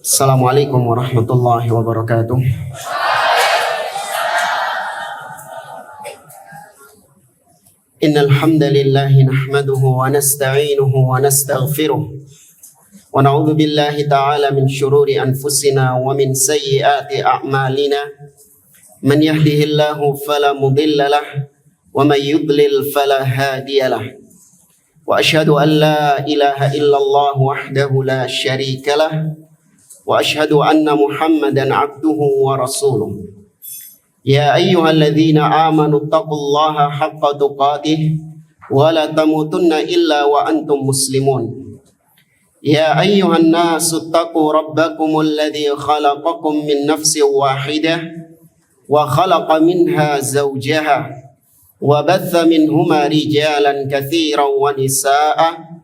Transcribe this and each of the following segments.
Assalamualaikum warahmatullahi wabarakatuh. Innal hamdalillah nahmaduhu wa nasta'inuhu wa nastaghfiruh wa na'udzu billahi ta'ala min shururi anfusina wa min sayyiati a'malina. Man yahdihillahu fala mudilla lahu wa may yudlil fala hadiya lahu. Wa asyhadu an la ilaha illallah wahdahu la syarika lahu wa asyhadu anna Muhammadan abduhu wa rasuluh. Ya ayyuhalladzina amanu taqullaha haqqa tuqatih wa la tamutunna illa wa antum muslimun. Ya ayyuhan nasu taqu rabbakumul ladzi khalaqakum min nafsin wahidah wa khalaqa minha zawjaha wa batha minhuma rijalan katsiran wa nisaa'a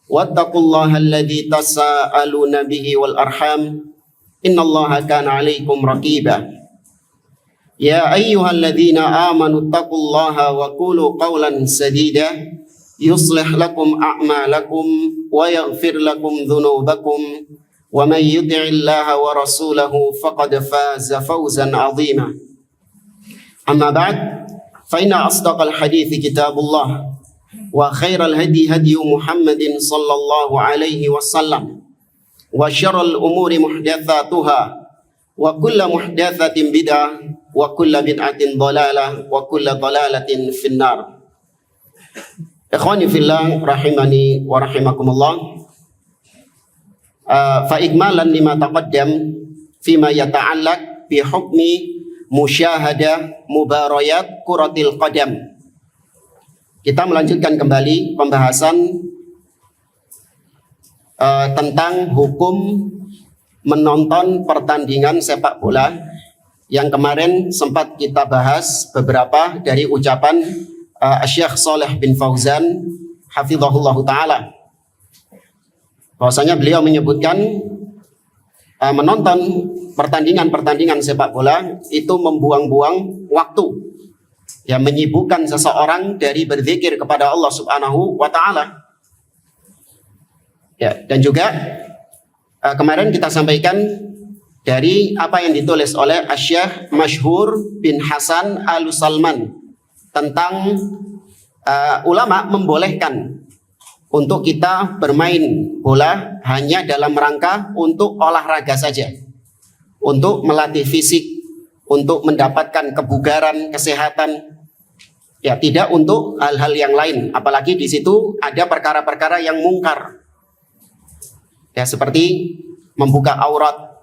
wattaqullaha alladzi tasaaluna bihi wal arham innallaha kana 'alaikum raqiba. Ya ayyuhalladzina amanu taqullaha wa qulu qawlan sadida yuslih lakum a'malakum wa yaghfir lakum dhunubakum wa may yuti'illaha wa rasulahu faqad faza fawzan 'azima. Amma ba'd, fa inna asdaqal hadithi kitabullah wa khairal hadi hadi Muhammadin sallallahu alaihi wasallam wa syarrul umuri muhdatsatuha wa kullu muhdatsatin bid'ah wa kullu bid'atin dhalalah wa kullu dhalalatin finnar. Ikhwani fillah rahimani wa rahimakumullah. Fa ikmalan lima taqaddam fima yata'allaq bi hukmi musyahadah mubarayat kuratil qadam. Kita melanjutkan kembali pembahasan tentang hukum menonton pertandingan sepak bola yang kemarin sempat kita bahas beberapa dari ucapan Syekh Shalih bin Fauzan hafizahullah ta'ala. Bahwasanya beliau menyebutkan menonton pertandingan sepak bola itu membuang-buang waktu, yang menyibukkan seseorang dari berzikir kepada Allah Subhanahu wa taala. Ya, dan juga kemarin kita sampaikan dari apa yang ditulis oleh Syekh Masyhur bin Hasan Al-Salman tentang ulama membolehkan untuk kita bermain bola hanya dalam rangka untuk olahraga saja, untuk melatih fisik, untuk mendapatkan kebugaran, kesehatan. Ya, tidak untuk hal-hal yang lain, apalagi di situ ada perkara-perkara yang mungkar. Ya, seperti membuka aurat,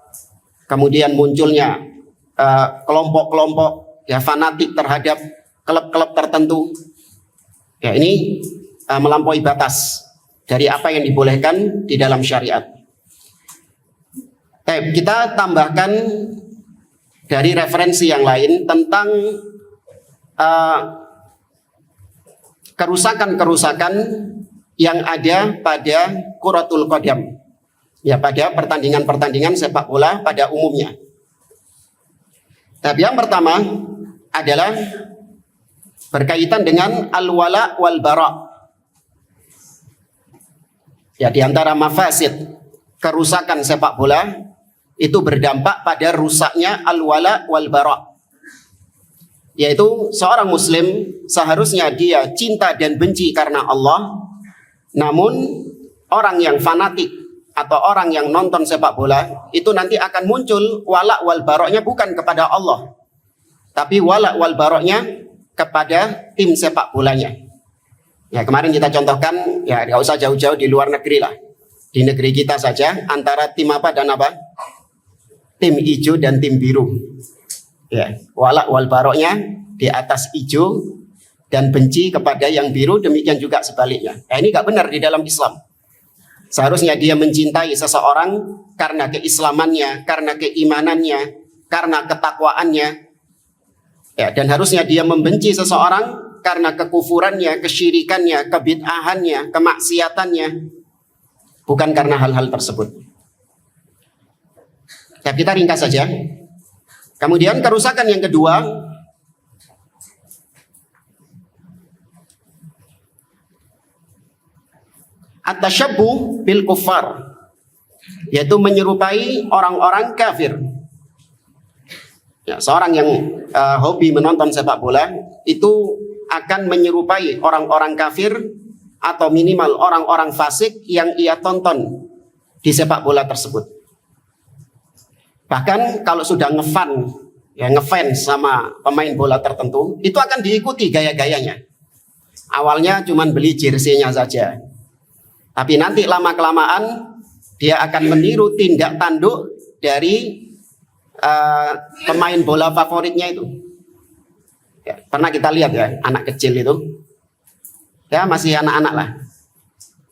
kemudian munculnya kelompok-kelompok ya fanatik terhadap klub-klub tertentu. Ya, ini melampaui batas dari apa yang dibolehkan di dalam syariat. Kita tambahkan dari referensi yang lain tentang kerusakan-kerusakan yang ada pada kuratul qadam, ya, pada pertandingan-pertandingan sepak bola pada umumnya. Tapi yang pertama adalah berkaitan dengan al-wala wal bara. Ya, di antara mafasid kerusakan sepak bola itu berdampak pada rusaknya al-wala wal bara, yaitu seorang muslim seharusnya dia cinta dan benci karena Allah, namun orang yang fanatik atau orang yang nonton sepak bola itu nanti akan muncul wala wal baroknya bukan kepada Allah, tapi wala wal baroknya kepada tim sepak bolanya. Ya, kemarin kita contohkan, ya nggak usah jauh-jauh di luar negeri lah, di negeri kita saja antara tim apa dan apa, tim hijau dan tim biru. Ya, wala wal baroknya di atas hijau dan benci kepada yang biru, demikian juga sebaliknya. Nah, ini nggak benar di dalam Islam. Seharusnya dia mencintai seseorang karena keislamannya, karena keimanannya, karena ketakwaannya. Ya, dan harusnya dia membenci seseorang karena kekufurannya, kesyirikannya, kebid'ahannya, kemaksiatannya, bukan karena hal-hal tersebut. Ya, kita ringkas saja. Kemudian kerusakan yang kedua at-tasyabbuh bil kuffar, yaitu menyerupai orang-orang kafir. Ya, seorang yang hobi menonton sepak bola itu akan menyerupai orang-orang kafir atau minimal orang-orang fasik yang ia tonton di sepak bola tersebut. Bahkan kalau sudah ngefans sama pemain bola tertentu, itu akan diikuti gaya-gayanya. Awalnya cuma beli jersey-nya saja, tapi nanti lama-kelamaan dia akan meniru tindak tanduk dari pemain bola favoritnya itu. Ya, pernah kita lihat ya, anak kecil itu, ya masih anak-anak lah,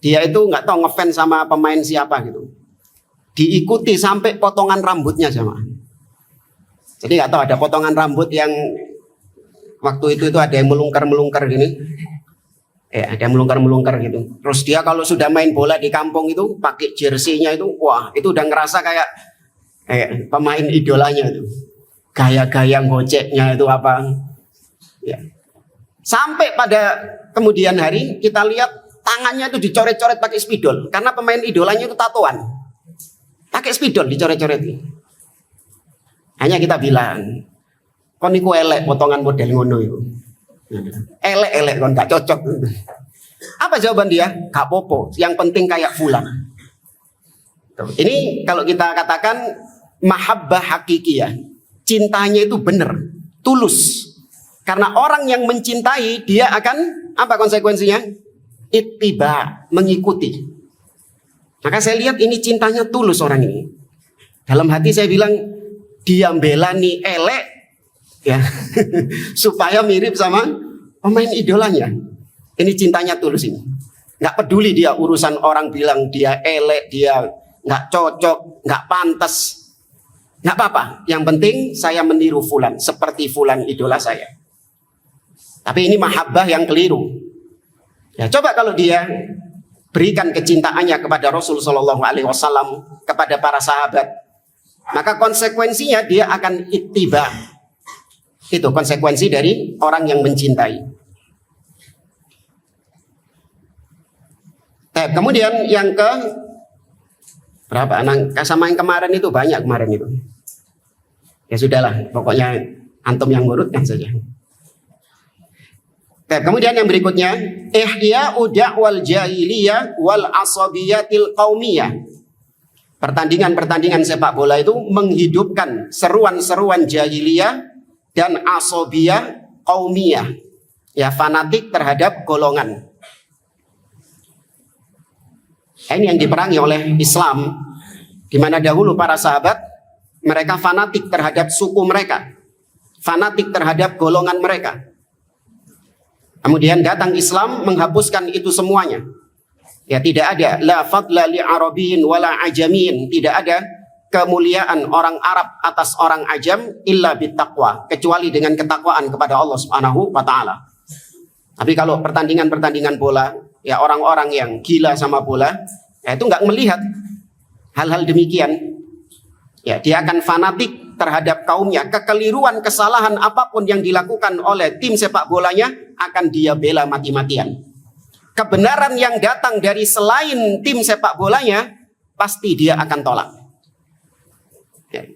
dia itu nggak tahu ngefans sama pemain siapa gitu, diikuti sampai potongan rambutnya sama. Jadi nggak tahu ada potongan rambut yang waktu itu ada yang melungker gini, ya ada yang melungker gitu. Terus dia kalau sudah main bola di kampung itu pakai jersey-nya itu, wah itu udah ngerasa kayak pemain idolanya itu, gaya-gaya goceknya itu apa. Ya. Sampai pada kemudian hari kita lihat tangannya itu dicoret-coret pakai spidol karena pemain idolanya itu tatoan. Pakai spidol dicoret-coret. Hanya kita bilang, kon niku elek potongan model ngono itu. Elek kon gak cocok. Apa jawaban dia? Gak popo, yang penting kayak fulan. Ini kalau kita katakan mahabbah hakikiyah, cintanya itu benar, tulus. Karena orang yang mencintai, dia akan apa konsekuensinya? Ittiba, mengikuti. Maka saya lihat ini cintanya tulus orang ini. Dalam hati saya bilang, dia belani elek ya supaya mirip sama pemain idolanya. Ini cintanya tulus ini. Nggak peduli dia urusan orang bilang dia elek, dia nggak cocok, nggak pantas. Nggak apa-apa. Yang penting saya meniru fulan seperti fulan idola saya. Tapi ini mahabbah yang keliru. Ya, coba kalau dia berikan kecintaannya kepada Rasul Shallallahu Alaihi Wasallam, kepada para sahabat, maka konsekuensinya dia akan ittiba. Itu konsekuensi dari orang yang mencintai. Kemudian yang ke berapa? Sama yang kemarin itu banyak kemarin itu. Ya sudahlah, pokoknya antum yang ngurutkan saja. Kemudian yang berikutnya, ihya'u da'wal jahiliyah wal asabiyatil qaumiyah. Pertandingan-pertandingan sepak bola itu menghidupkan seruan-seruan jahiliyah dan asabiyah qaumiyah. Ya, fanatik terhadap golongan. Ini yang diperangi oleh Islam, di mana dahulu para sahabat mereka fanatik terhadap suku mereka, fanatik terhadap golongan mereka. Kemudian datang Islam menghapuskan itu semuanya. Ya, tidak ada la fadla li arabiyyin wala ajamin, tidak ada kemuliaan orang Arab atas orang ajam illa bittaqwa, kecuali dengan ketakwaan kepada Allah Subhanahu wa taala. Tapi kalau pertandingan-pertandingan bola, ya orang-orang yang gila sama bola, ya itu nggak melihat hal-hal demikian. Ya, dia akan fanatik terhadap kaumnya. Kekeliruan, kesalahan apapun yang dilakukan oleh tim sepak bolanya akan dia bela mati-matian. Kebenaran yang datang dari selain tim sepak bolanya pasti dia akan tolak. Ya.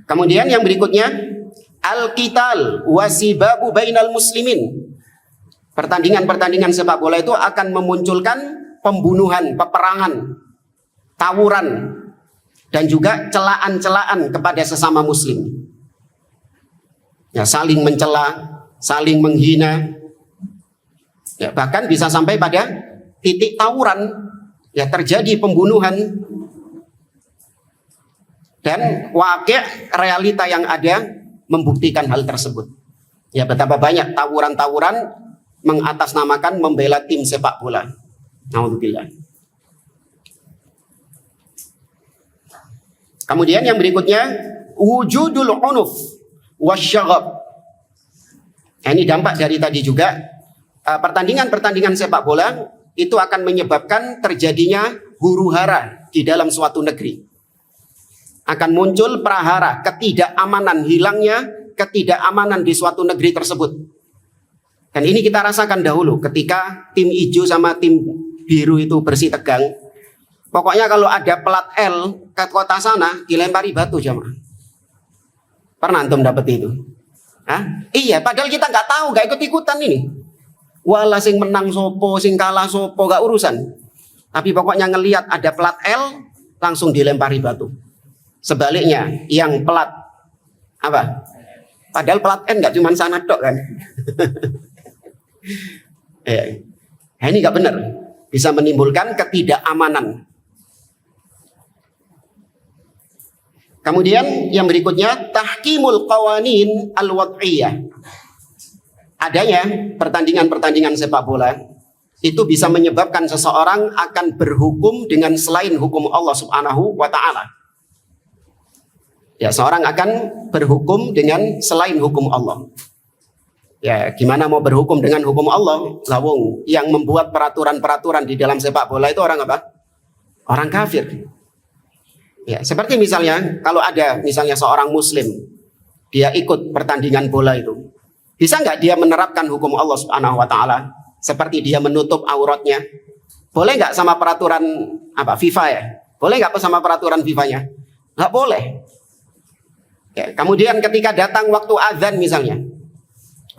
Kemudian yang berikutnya, al-qital wasibabu bainal muslimin. Pertandingan-pertandingan sepak bola itu akan memunculkan pembunuhan, peperangan, tawuran, dan juga celaan-celaan kepada sesama muslim. Ya, saling mencela, saling menghina. Ya, bahkan bisa sampai pada titik tawuran. Ya, terjadi pembunuhan. Dan wakil realita yang ada membuktikan hal tersebut. Ya, betapa banyak tawuran-tawuran mengatasnamakan membela tim sepak bola. Naudzubillah. Kemudian yang berikutnya, wujudul unuf wasyaghab. Ini dampak dari tadi juga. Pertandingan-pertandingan sepak bola itu akan menyebabkan terjadinya huru-hara di dalam suatu negeri. Akan muncul prahara, ketidakamanan, hilangnya ketidakamanan di suatu negeri tersebut. Dan ini kita rasakan dahulu ketika tim hijau sama tim biru itu bersih tegang. Pokoknya kalau ada plat L ke kota sana dilempari batu jamaah. Pernah antum dapat itu? Hah? Iya, padahal kita nggak tahu, nggak ikut-ikutan ini. Wala sing menang sopo, sing kalah sopo, nggak urusan. Tapi pokoknya ngelihat ada plat L langsung dilempari batu. Sebaliknya, yang plat apa? Padahal plat N nggak cuma sana dok kan? Ya. Nah, ini nggak benar, bisa menimbulkan ketidakamanan. Kemudian yang berikutnya tahkimul qawanin al-wad'iyah. Adanya pertandingan-pertandingan sepak bola itu bisa menyebabkan seseorang akan berhukum dengan selain hukum Allah Subhanahu wa taala. Ya, seorang akan berhukum dengan selain hukum Allah. Ya, gimana mau berhukum dengan hukum Allah? Lawung yang membuat peraturan-peraturan di dalam sepak bola itu orang apa? Orang kafir. Ya, seperti misalnya kalau ada misalnya seorang muslim, dia ikut pertandingan bola itu. Bisa nggak dia menerapkan hukum Allah Subhanahu wa taala seperti dia menutup auratnya? Boleh nggak sama peraturan apa FIFA ya? Boleh nggak sama peraturan FIFA-nya? Nggak boleh. Ya, kemudian ketika datang waktu azan misalnya,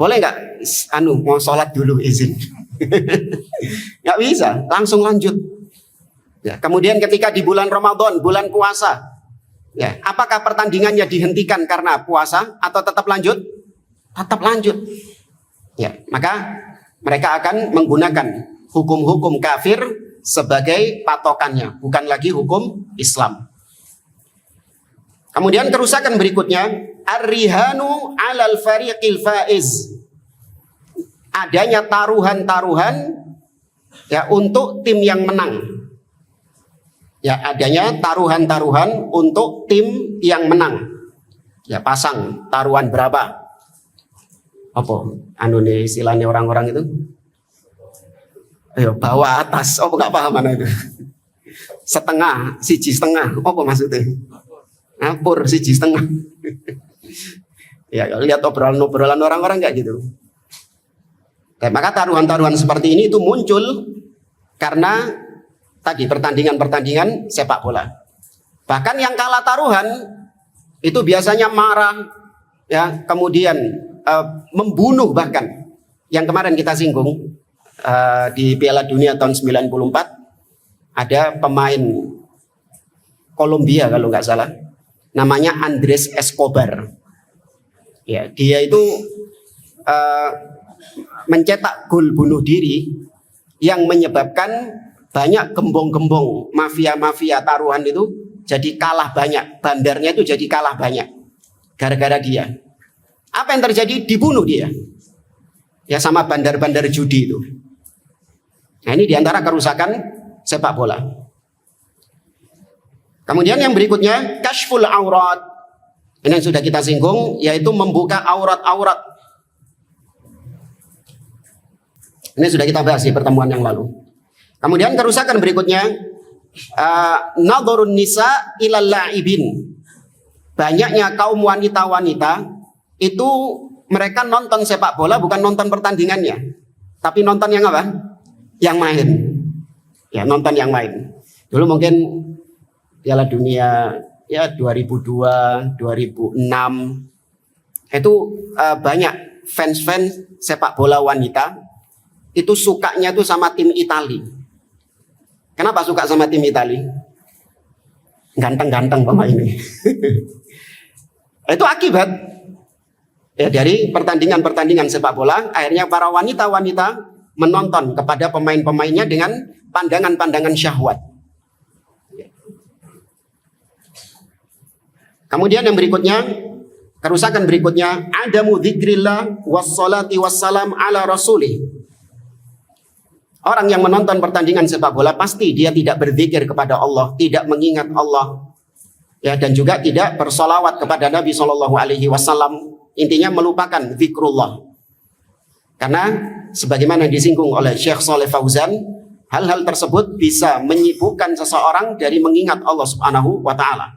boleh nggak? Mau sholat dulu izin. Nggak bisa, langsung lanjut. Ya, kemudian ketika di bulan Ramadan, bulan puasa, ya, apakah pertandingannya dihentikan karena puasa atau tetap lanjut? Tetap lanjut. Ya, maka mereka akan menggunakan hukum-hukum kafir sebagai patokannya, bukan lagi hukum Islam. Kemudian kerusakan berikutnya, ar-rihanu 'alal fariqil faiz. Adanya taruhan-taruhan ya untuk tim yang menang. Ya, adanya taruhan-taruhan untuk tim yang menang. Ya, pasang taruhan berapa? Apa? Nih istilahnya orang-orang itu? Ayo, bawah atas. Oh, nggak paham mana itu? Setengah, siji setengah. Apa maksudnya? Ngapur, siji setengah. Ya, lihat obrolan orang-orang kayak gitu. Maka taruhan-taruhan seperti ini itu muncul karena tadi pertandingan-pertandingan sepak bola. Bahkan yang kalah taruhan itu biasanya marah, ya, kemudian membunuh bahkan. Yang kemarin kita singgung di Piala Dunia tahun 94 ada pemain Kolombia kalau nggak salah, namanya Andrés Escobar. Ya, dia itu mencetak gol bunuh diri yang menyebabkan banyak gembong-gembong mafia-mafia taruhan itu jadi kalah banyak, bandarnya itu jadi kalah banyak gara-gara dia. Apa yang terjadi? Dibunuh dia. Ya, sama bandar-bandar judi itu. Nah, ini diantara kerusakan sepak bola. Kemudian yang berikutnya kashful aurat. Ini yang sudah kita singgung, yaitu membuka aurat-aurat. Ini sudah kita bahas di pertemuan yang lalu. Kemudian kerusakan berikutnya nadharun nisa ilal la'ibin. Banyaknya kaum wanita-wanita itu mereka nonton sepak bola bukan nonton pertandingannya, tapi nonton yang apa? Yang main. Ya, nonton yang main. Dulu mungkin Piala Dunia ya 2002, 2006 itu banyak fans-fans sepak bola wanita itu sukanya tuh sama tim Itali. Kenapa suka sama tim Itali? Ganteng-ganteng pemainnya. Itu akibat ya dari pertandingan-pertandingan sepak bola, akhirnya para wanita-wanita menonton kepada pemain-pemainnya dengan pandangan-pandangan syahwat. Kemudian yang berikutnya, kerusakan berikutnya, adamu dzikrillah wassalati wassalam ala rasulih. Orang yang menonton pertandingan sepak bola pasti dia tidak berzikir kepada Allah, tidak mengingat Allah, ya, dan juga tidak bersolawat kepada Nabi SAW. Intinya melupakan zikrullah. Karena sebagaimana disinggung oleh Syekh Shalih Fauzan, hal-hal tersebut bisa menyibukkan seseorang dari mengingat Allah Subhanahu wa taala.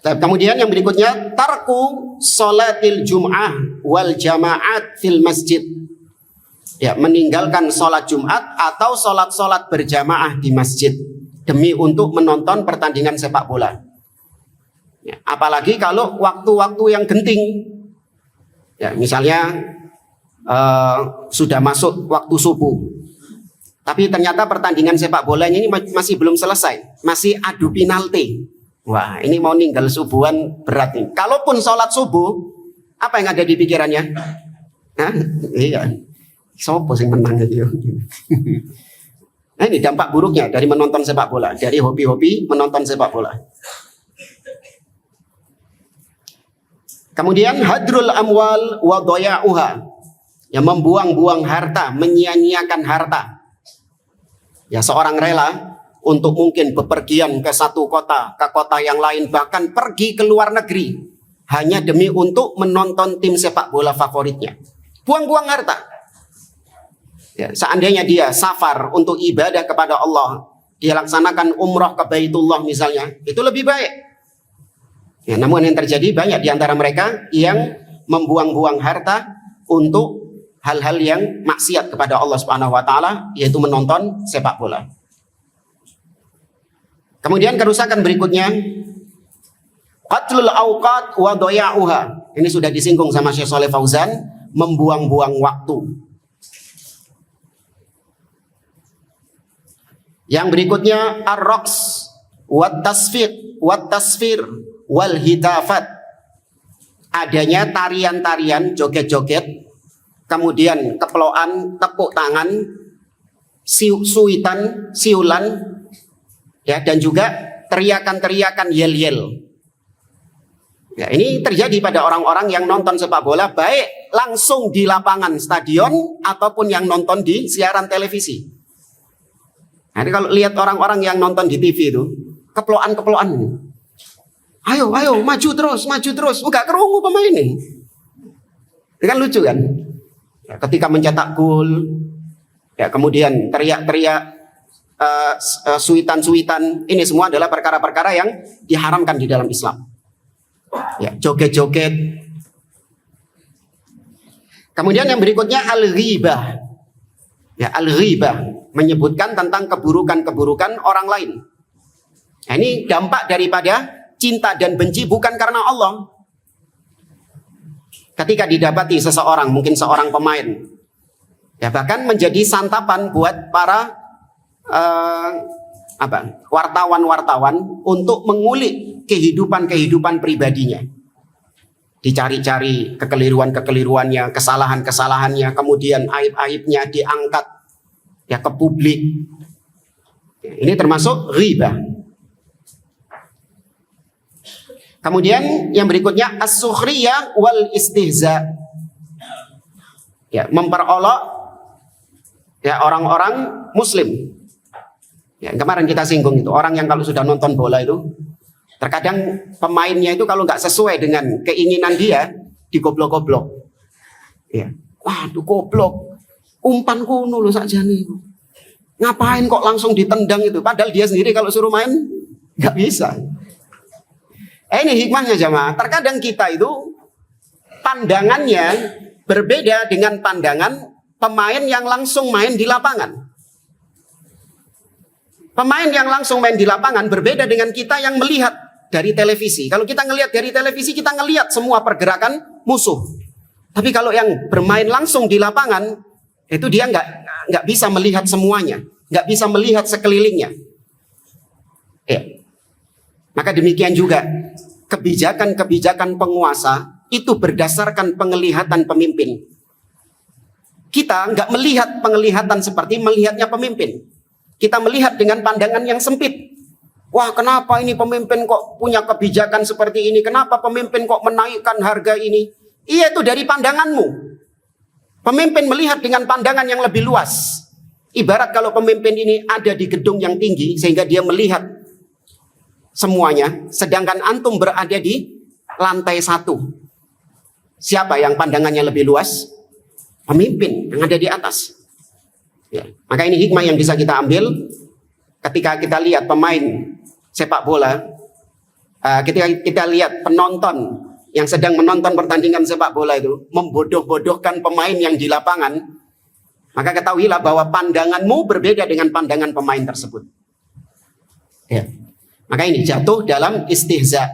Kemudian yang berikutnya, tarku sholatil jum'ah wal jama'at fil masjid. ya, meninggalkan sholat Jumat atau sholat-sholat berjamaah di masjid demi untuk menonton pertandingan sepak bola. Ya, apalagi kalau waktu-waktu yang genting, ya, misalnya sudah masuk waktu subuh, tapi ternyata pertandingan sepak bola ini masih belum selesai, masih adu penalti. Wah, ini mau ninggal subuhan berat nih. Kalaupun sholat subuh, apa yang ada di pikirannya? Hah? Iya, sopo sing menang gitu. Nah, ini dampak buruknya dari menonton sepak bola, dari hobi-hobi menonton sepak bola. Kemudian hadrul amwal wa dhaya'uha, yang membuang-buang harta, menyia-nyiakan harta. Ya, seorang rela untuk mungkin bepergian ke satu kota, ke kota yang lain, bahkan pergi ke luar negeri hanya demi untuk menonton tim sepak bola favoritnya. Buang-buang harta. Ya, seandainya dia safar untuk ibadah kepada Allah, dia laksanakan umrah ke Baitullah misalnya, itu lebih baik. Ya, namun yang terjadi banyak di antara mereka yang membuang-buang harta untuk hal-hal yang maksiat kepada Allah Subhanahu wa taala, yaitu menonton sepak bola. Kemudian kerusakan berikutnya, qatlul awqat wa dhaya'uha. Ini sudah disinggung sama Syekh Shalih Fauzan, membuang-buang waktu. Yang berikutnya ar-raqs wat tasfiq wat tasfir wal hitafat. Adanya tarian-tarian, joget-joget, kemudian keploan, tepuk tangan, suitan, siulan, ya, dan juga teriakan-teriakan yel-yel. Ya, ini terjadi pada orang-orang yang nonton sepak bola, baik langsung di lapangan stadion ataupun yang nonton di siaran televisi. Nah, kalau lihat orang-orang yang nonton di TV itu, keploan-keploan. Ayo, maju terus. Enggak kerungu pemain ini. Ini kan lucu kan? Ya, ketika mencetak gol, ya, kemudian teriak-teriak, suitan-suitan, ini semua adalah perkara-perkara yang diharamkan di dalam Islam. Ya, joget-joget. Kemudian yang berikutnya al-ghibah. Ya, al-ghibah menyebutkan tentang keburukan-keburukan orang lain. Nah, ini dampak daripada cinta dan benci bukan karena Allah. Ketika didapati seseorang, mungkin seorang pemain, ya, bahkan menjadi santapan buat para wartawan-wartawan untuk mengulik kehidupan pribadinya. Dicari-cari kekeliruan-kekeliruannya, kesalahan-kesalahannya, kemudian aib-aibnya diangkat, ya, ke publik. Ini termasuk ghibah. Kemudian yang berikutnya as-sukhriyah wal istihza. Ya, memperolok, ya, orang-orang muslim. Ya, kemarin kita singgung itu, orang yang kalau sudah nonton bola itu, terkadang pemainnya itu kalau nggak sesuai dengan keinginan dia, digoblok-goblok. Ya, waduh goblok, umpan kuno loh sakjane. Ngapain kok langsung ditendang itu? Padahal dia sendiri kalau suruh main nggak bisa. Ini hikmahnya jamaah. Terkadang kita itu pandangannya berbeda dengan pandangan pemain yang langsung main di lapangan. Pemain yang langsung main di lapangan berbeda dengan kita yang melihat dari televisi. Kalau kita ngelihat dari televisi, kita ngelihat semua pergerakan musuh. Tapi kalau yang bermain langsung di lapangan, itu dia nggak bisa melihat semuanya, nggak bisa melihat sekelilingnya. Ya. Maka demikian juga kebijakan-kebijakan penguasa itu berdasarkan penglihatan pemimpin. Kita nggak melihat penglihatan seperti melihatnya pemimpin. Kita melihat dengan pandangan yang sempit. Wah, kenapa ini pemimpin kok punya kebijakan seperti ini? Kenapa pemimpin kok menaikkan harga ini? Iya, itu dari pandanganmu. Pemimpin melihat dengan pandangan yang lebih luas. Ibarat kalau pemimpin ini ada di gedung yang tinggi sehingga dia melihat semuanya, sedangkan antum berada di lantai 1. Siapa yang pandangannya lebih luas? Pemimpin yang ada di atas. Ya, maka ini hikmah yang bisa kita ambil ketika kita lihat pemain sepak bola, ketika kita lihat penonton yang sedang menonton pertandingan sepak bola itu membodoh-bodohkan pemain yang di lapangan. maka ketahuilah bahwa pandanganmu berbeda dengan pandangan pemain tersebut. Ya. Maka ini jatuh dalam istihza,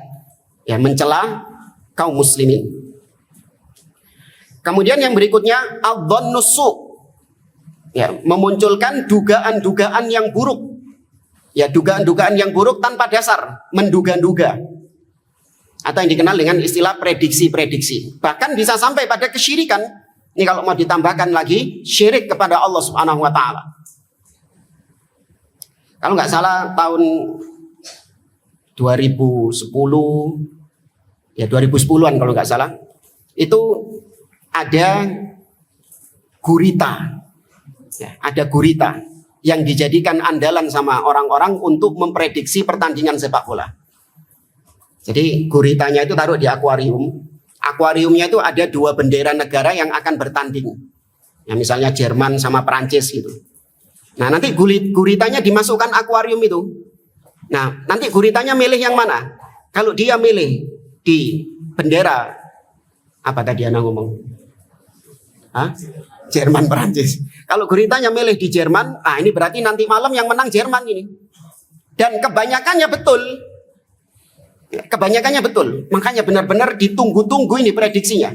ya, mencela kaum muslimin. Kemudian yang berikutnya adzannus su, ya, memunculkan dugaan-dugaan yang buruk. Ya, dugaan-dugaan yang buruk tanpa dasar, menduga-duga. Atau yang dikenal dengan istilah prediksi-prediksi. Bahkan bisa sampai pada kesyirikan. Ini kalau mau ditambahkan lagi, syirik kepada Allah Subhanahu wa taala. Kalau nggak salah tahun 2010, ya 2010-an kalau nggak salah, itu ada gurita. Ya, ada gurita yang dijadikan andalan sama orang-orang untuk memprediksi pertandingan sepak bola. Jadi guritanya itu taruh di akuarium. Akuariumnya itu ada 2 bendera negara yang akan bertanding. Ya, misalnya Jerman sama Prancis gitu. Nah, nanti guritanya dimasukkan akuarium itu. Nah, nanti guritanya milih yang mana? Kalau dia milih di bendera, apa tadi Ana ngomong? Hah? Jerman Prancis. Kalau guritanya milih di Jerman, ini berarti nanti malam yang menang Jerman ini. Dan kebanyakannya betul. Kebanyakannya betul. Makanya benar-benar ditunggu-tunggu ini prediksinya.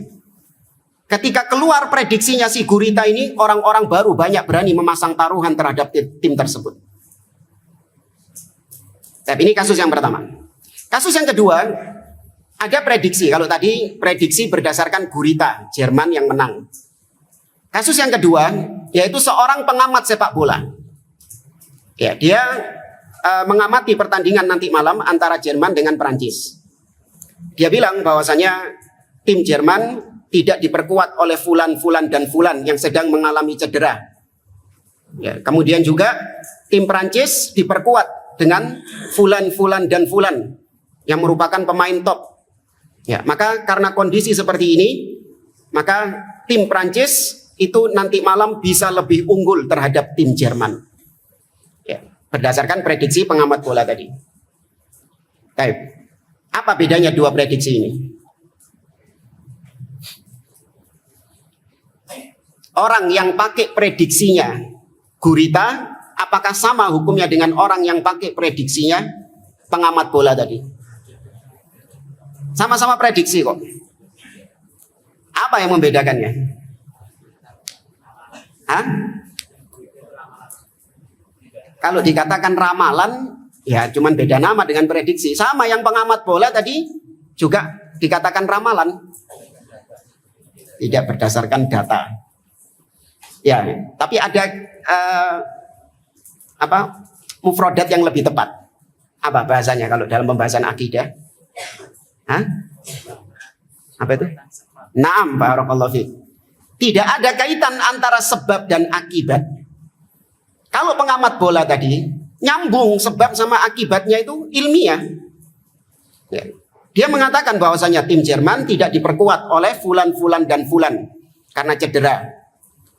Ketika keluar prediksinya si gurita ini, orang-orang baru banyak berani memasang taruhan terhadap tim tersebut. Tapi ini kasus yang pertama. Kasus yang kedua, ada prediksi. Kalau tadi prediksi berdasarkan gurita, Jerman yang menang. Kasus yang kedua, yaitu seorang pengamat sepak bola. Ya, dia mengamati pertandingan nanti malam antara Jerman dengan Prancis. Dia bilang bahwasanya tim Jerman tidak diperkuat oleh fulan dan fulan yang sedang mengalami cedera. Ya, kemudian juga tim Prancis diperkuat dengan fulan dan fulan yang merupakan pemain top. Ya, maka karena kondisi seperti ini, maka tim Prancis itu nanti malam bisa lebih unggul terhadap tim Jerman. Berdasarkan prediksi pengamat bola tadi. Baik. Apa bedanya 2 prediksi ini? Orang yang pakai prediksinya gurita, apakah sama hukumnya dengan orang yang pakai prediksinya pengamat bola tadi? Sama-sama prediksi kok. Apa yang membedakannya? Hah? Kalau dikatakan ramalan, ya cuman beda nama dengan prediksi. Sama yang pengamat bola tadi juga dikatakan ramalan. Tidak berdasarkan data. Ya, tapi ada mufrodat yang lebih tepat. Apa bahasanya kalau dalam pembahasan akidah? Hah? Apa itu? Naam, barakallahu fiik. Tidak ada kaitan antara sebab dan akibat. Kalau pengamat bola tadi nyambung sebab sama akibatnya itu ilmiah. Ya. Dia mengatakan bahwasanya tim Jerman tidak diperkuat oleh fulan dan fulan karena cedera.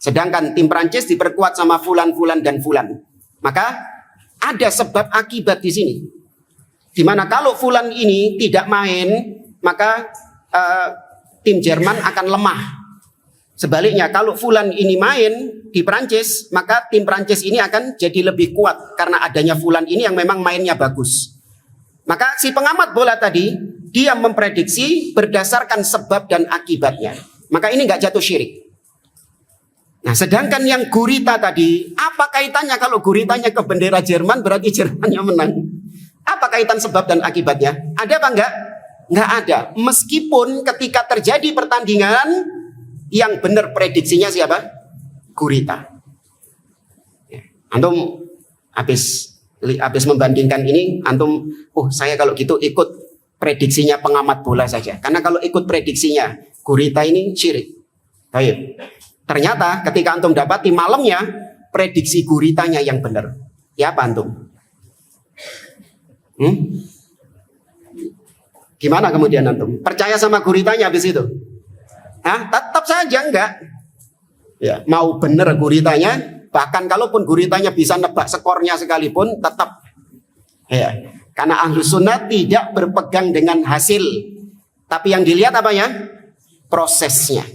Sedangkan tim Prancis diperkuat sama fulan dan fulan. Maka ada sebab akibat di sini. Dimana kalau fulan ini tidak main, maka tim Jerman akan lemah. Sebaliknya kalau fulan ini main di Prancis, maka tim Prancis ini akan jadi lebih kuat karena adanya fulan ini yang memang mainnya bagus. Maka si pengamat bola tadi, dia memprediksi berdasarkan sebab dan akibatnya. Maka ini nggak jatuh syirik. Nah, sedangkan yang gurita tadi, apa kaitannya kalau guritanya ke bendera Jerman berarti Jermannya menang? Apa kaitan sebab dan akibatnya? Ada apa enggak? Enggak ada. Meskipun ketika terjadi pertandingan, yang benar prediksinya siapa? Gurita. Ya. Antum habis membandingkan ini, antum, saya kalau gitu ikut prediksinya pengamat bola saja. Karena kalau ikut prediksinya gurita ini syirik. Baik. Ternyata ketika antum dapati malamnya prediksi guritanya yang benar. Ya apa antum? Gimana kemudian antum? Percaya sama guritanya habis itu? Tetap saja enggak. Ya, mau benar guritanya, bahkan kalaupun guritanya bisa nebak skornya sekalipun, tetap. Ya, karena Ahlus Sunnah tidak berpegang dengan hasil, tapi yang dilihat apa ya? Prosesnya.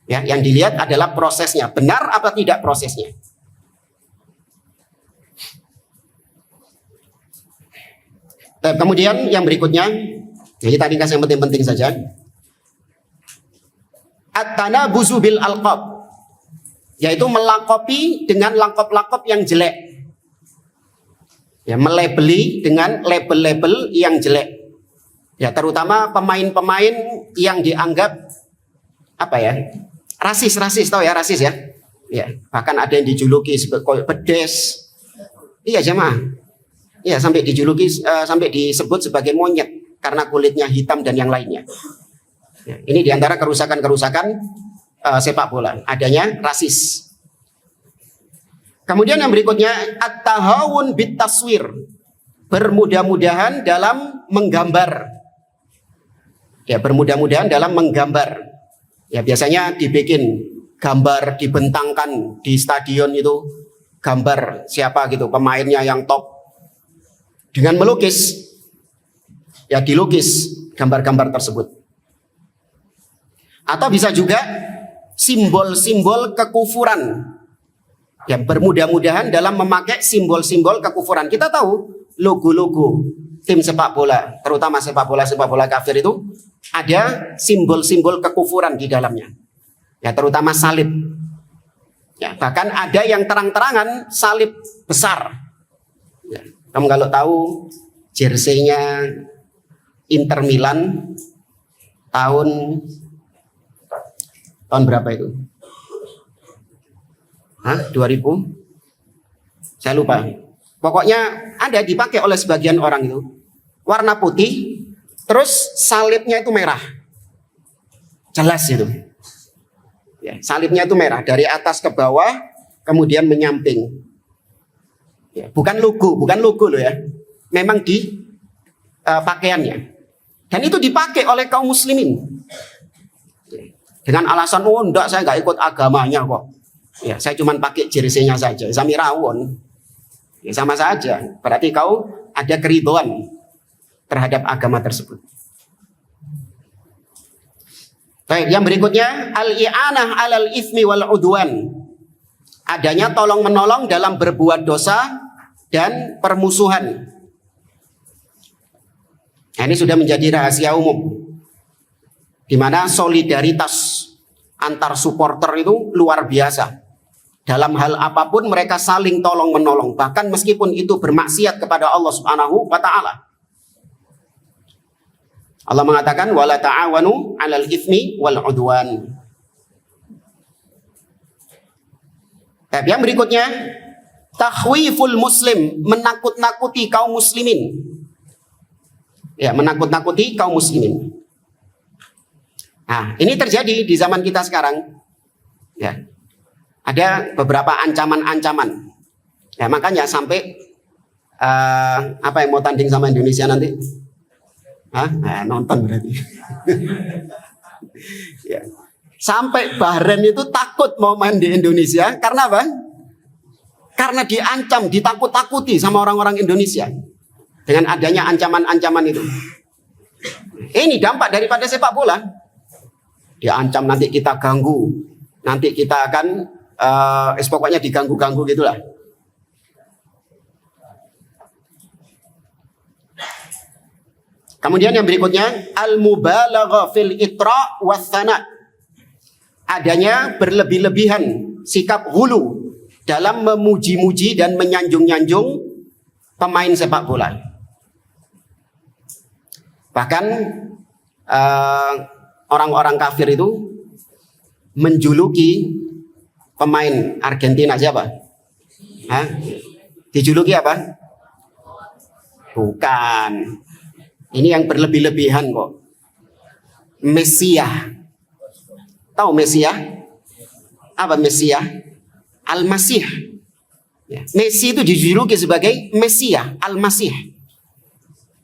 Ya, yang dilihat adalah prosesnya, benar apa tidak prosesnya. Kemudian yang berikutnya, jadi tadi kasih yang penting-penting saja. At-tanabuzu bil alqab, yaitu melangkopi dengan langkop-langkop yang jelek. Ya, melabeli dengan label-label yang jelek. Ya, terutama pemain-pemain yang dianggap apa ya? Rasis, tahu ya rasis ya? Ya, bahkan ada yang dijuluki sebagai pedes. Iya, jemaah. Iya, sampai dijuluki sampai disebut sebagai monyet karena kulitnya hitam dan yang lainnya. Ya, ini diantara kerusakan-kerusakan sepak bola, adanya rasis. Kemudian yang berikutnya at-tahawun bit taswir, bermudah-mudahan dalam menggambar. Ya, bermudah-mudahan dalam menggambar. Ya, biasanya dibikin gambar, dibentangkan di stadion itu gambar siapa gitu pemainnya yang top dengan melukis. Ya, dilukis gambar-gambar tersebut. Atau bisa juga simbol-simbol kekufuran. Ya, bermudah-mudahan dalam memakai simbol-simbol kekufuran. Kita tahu logo-logo tim sepak bola, terutama sepak bola kafir itu ada simbol-simbol kekufuran di dalamnya. Ya, terutama salib. Ya, bahkan ada yang terang-terangan salib besar. Ya, kamu kalau tahu jersey-nya Inter Milan tahun berapa itu? 2000? Saya lupa. Pokoknya ada dipakai oleh sebagian orang itu. Warna putih, terus salibnya itu merah. Jelas itu. Ya, salibnya itu merah dari atas ke bawah, kemudian menyamping. Ya, bukan logo loh ya. Memang di pakaiannya. Dan itu dipakai oleh kaum muslimin. Dengan alasan, oh enggak, saya enggak ikut agamanya kok. Ya, saya cuma pakai jersey-nya saja. Samirawon. Ya, sama saja. Berarti kau ada keridhaan terhadap agama tersebut. Baik, yang berikutnya al-i'anah 'alal itsmi wal 'udwan. Adanya tolong-menolong dalam berbuat dosa dan permusuhan. Nah, ini sudah menjadi rahasia umum. Di mana solidaritas antar supporter itu luar biasa. Dalam hal apapun mereka saling tolong menolong, bahkan meskipun itu bermaksiat kepada Allah Subhanahu wa taala. Allah mengatakan wala ta'awanu 'alal itsmi wal 'udwan. Yang berikutnya takhwiful muslim, menakut-nakuti kaum muslimin. Ya, menakut-nakuti kaum muslimin. Nah, ini terjadi di zaman kita sekarang. Ya. Ada beberapa ancaman-ancaman. Ya, makanya sampai apa yang mau tanding sama Indonesia nanti? Nonton berarti. Ya. Sampai Bahrain itu takut mau main di Indonesia karena apa? Karena diancam, ditakut-takuti sama orang-orang Indonesia dengan adanya ancaman-ancaman itu. Ini dampak daripada sepak bola. Diancam nanti kita ganggu, nanti kita akan pokoknya diganggu-ganggu gitulah. Kemudian yang berikutnya al-mubalaghah fil itra' was sana. Adanya berlebih-lebihan, sikap hulu dalam memuji-muji dan menyanjung-nyanjung pemain sepak bola. Bahkan orang-orang kafir itu menjuluki pemain Argentina siapa? Dijuluki apa? Bukan. Ini yang berlebih-lebihan kok. Mesiah. Tahu Mesiah? Apa Mesiah? Al-Masih. Ya. Messi itu dijuluki sebagai Mesiah, Al-Masih.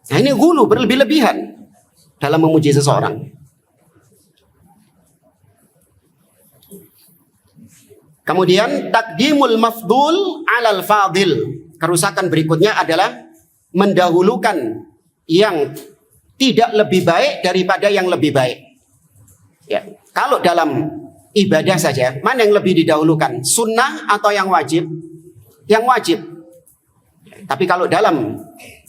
Nah, ini hulu berlebih-lebihan dalam memuji seseorang. Kemudian takdimul mafdul 'alal fadil. Kerusakan berikutnya adalah mendahulukan yang tidak lebih baik daripada yang lebih baik. Ya, kalau dalam ibadah saja, mana yang lebih didahulukan? Sunnah atau yang wajib? Yang wajib. Tapi kalau dalam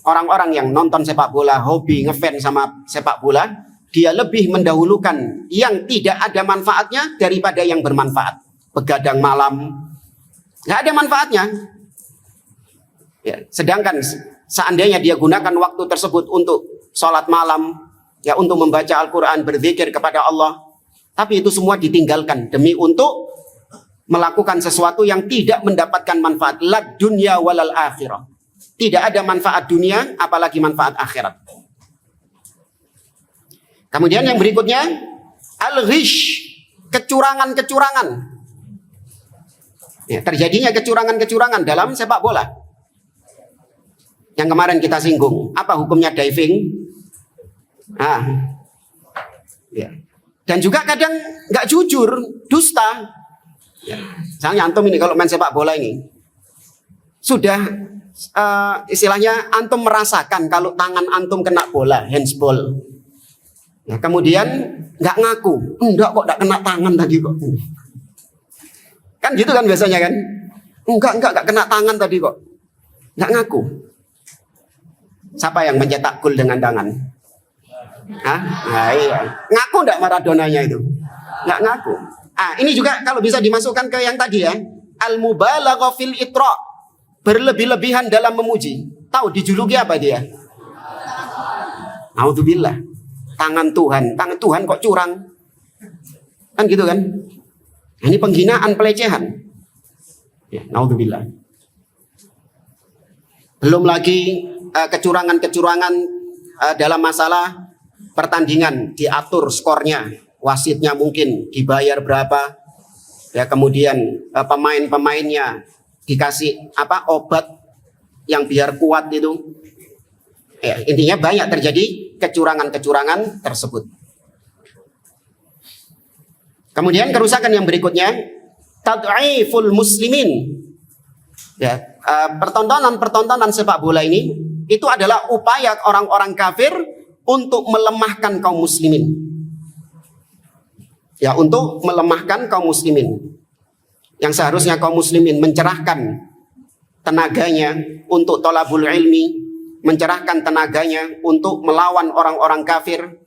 orang-orang yang nonton sepak bola, hobi ngefans sama sepak bola, dia lebih mendahulukan yang tidak ada manfaatnya daripada yang bermanfaat. Begadang malam, nggak ada manfaatnya. Ya, sedangkan seandainya dia gunakan waktu tersebut untuk sholat malam, ya untuk membaca Al-Quran, berzikir kepada Allah, tapi itu semua ditinggalkan demi untuk melakukan sesuatu yang tidak mendapatkan manfaat. Lad dunya walal akhirah. Tidak ada manfaat dunia, apalagi manfaat akhirat. Kemudian yang berikutnya, al-ghish, kecurangan-kecurangan. Ya, terjadinya kecurangan-kecurangan dalam sepak bola. Yang kemarin kita singgung, apa hukumnya diving? Ya. Dan juga kadang nggak jujur, dusta. Ya. Misalnya antum ini kalau main sepak bola ini, sudah istilahnya antum merasakan kalau tangan antum kena bola, handsball. Ya, kemudian nggak ngaku, enggak kok nggak kena tangan tadi kok. Kan gitu kan biasanya kan? Enggak kena tangan tadi kok. Enggak ngaku. Siapa yang mencetak gol dengan tangan? Nah, iya. Ngaku enggak Maradonanya itu? Enggak ngaku. Ini juga kalau bisa dimasukkan ke yang tadi ya. Al-mubalaghah fil itra. Berlebih-lebihan dalam memuji. Tahu dijuluki apa dia? Naudzubillah. Tangan Tuhan kok curang. Kan gitu kan? Ini penghinaan, pelecehan. Ya, naudzubillah. Belum lagi kecurangan-kecurangan dalam masalah pertandingan, diatur skornya, wasitnya mungkin dibayar berapa, ya kemudian pemain-pemainnya dikasih obat yang biar kuat itu. Ya, intinya banyak terjadi kecurangan-kecurangan tersebut. Kemudian kerusakan yang berikutnya, tad'iful muslimin. Ya, pertontonan sepak bola ini itu adalah upaya orang-orang kafir untuk melemahkan kaum muslimin. Ya, untuk melemahkan kaum muslimin. Yang seharusnya kaum muslimin mencerahkan tenaganya untuk thalabul ilmi, mencerahkan tenaganya untuk melawan orang-orang kafir,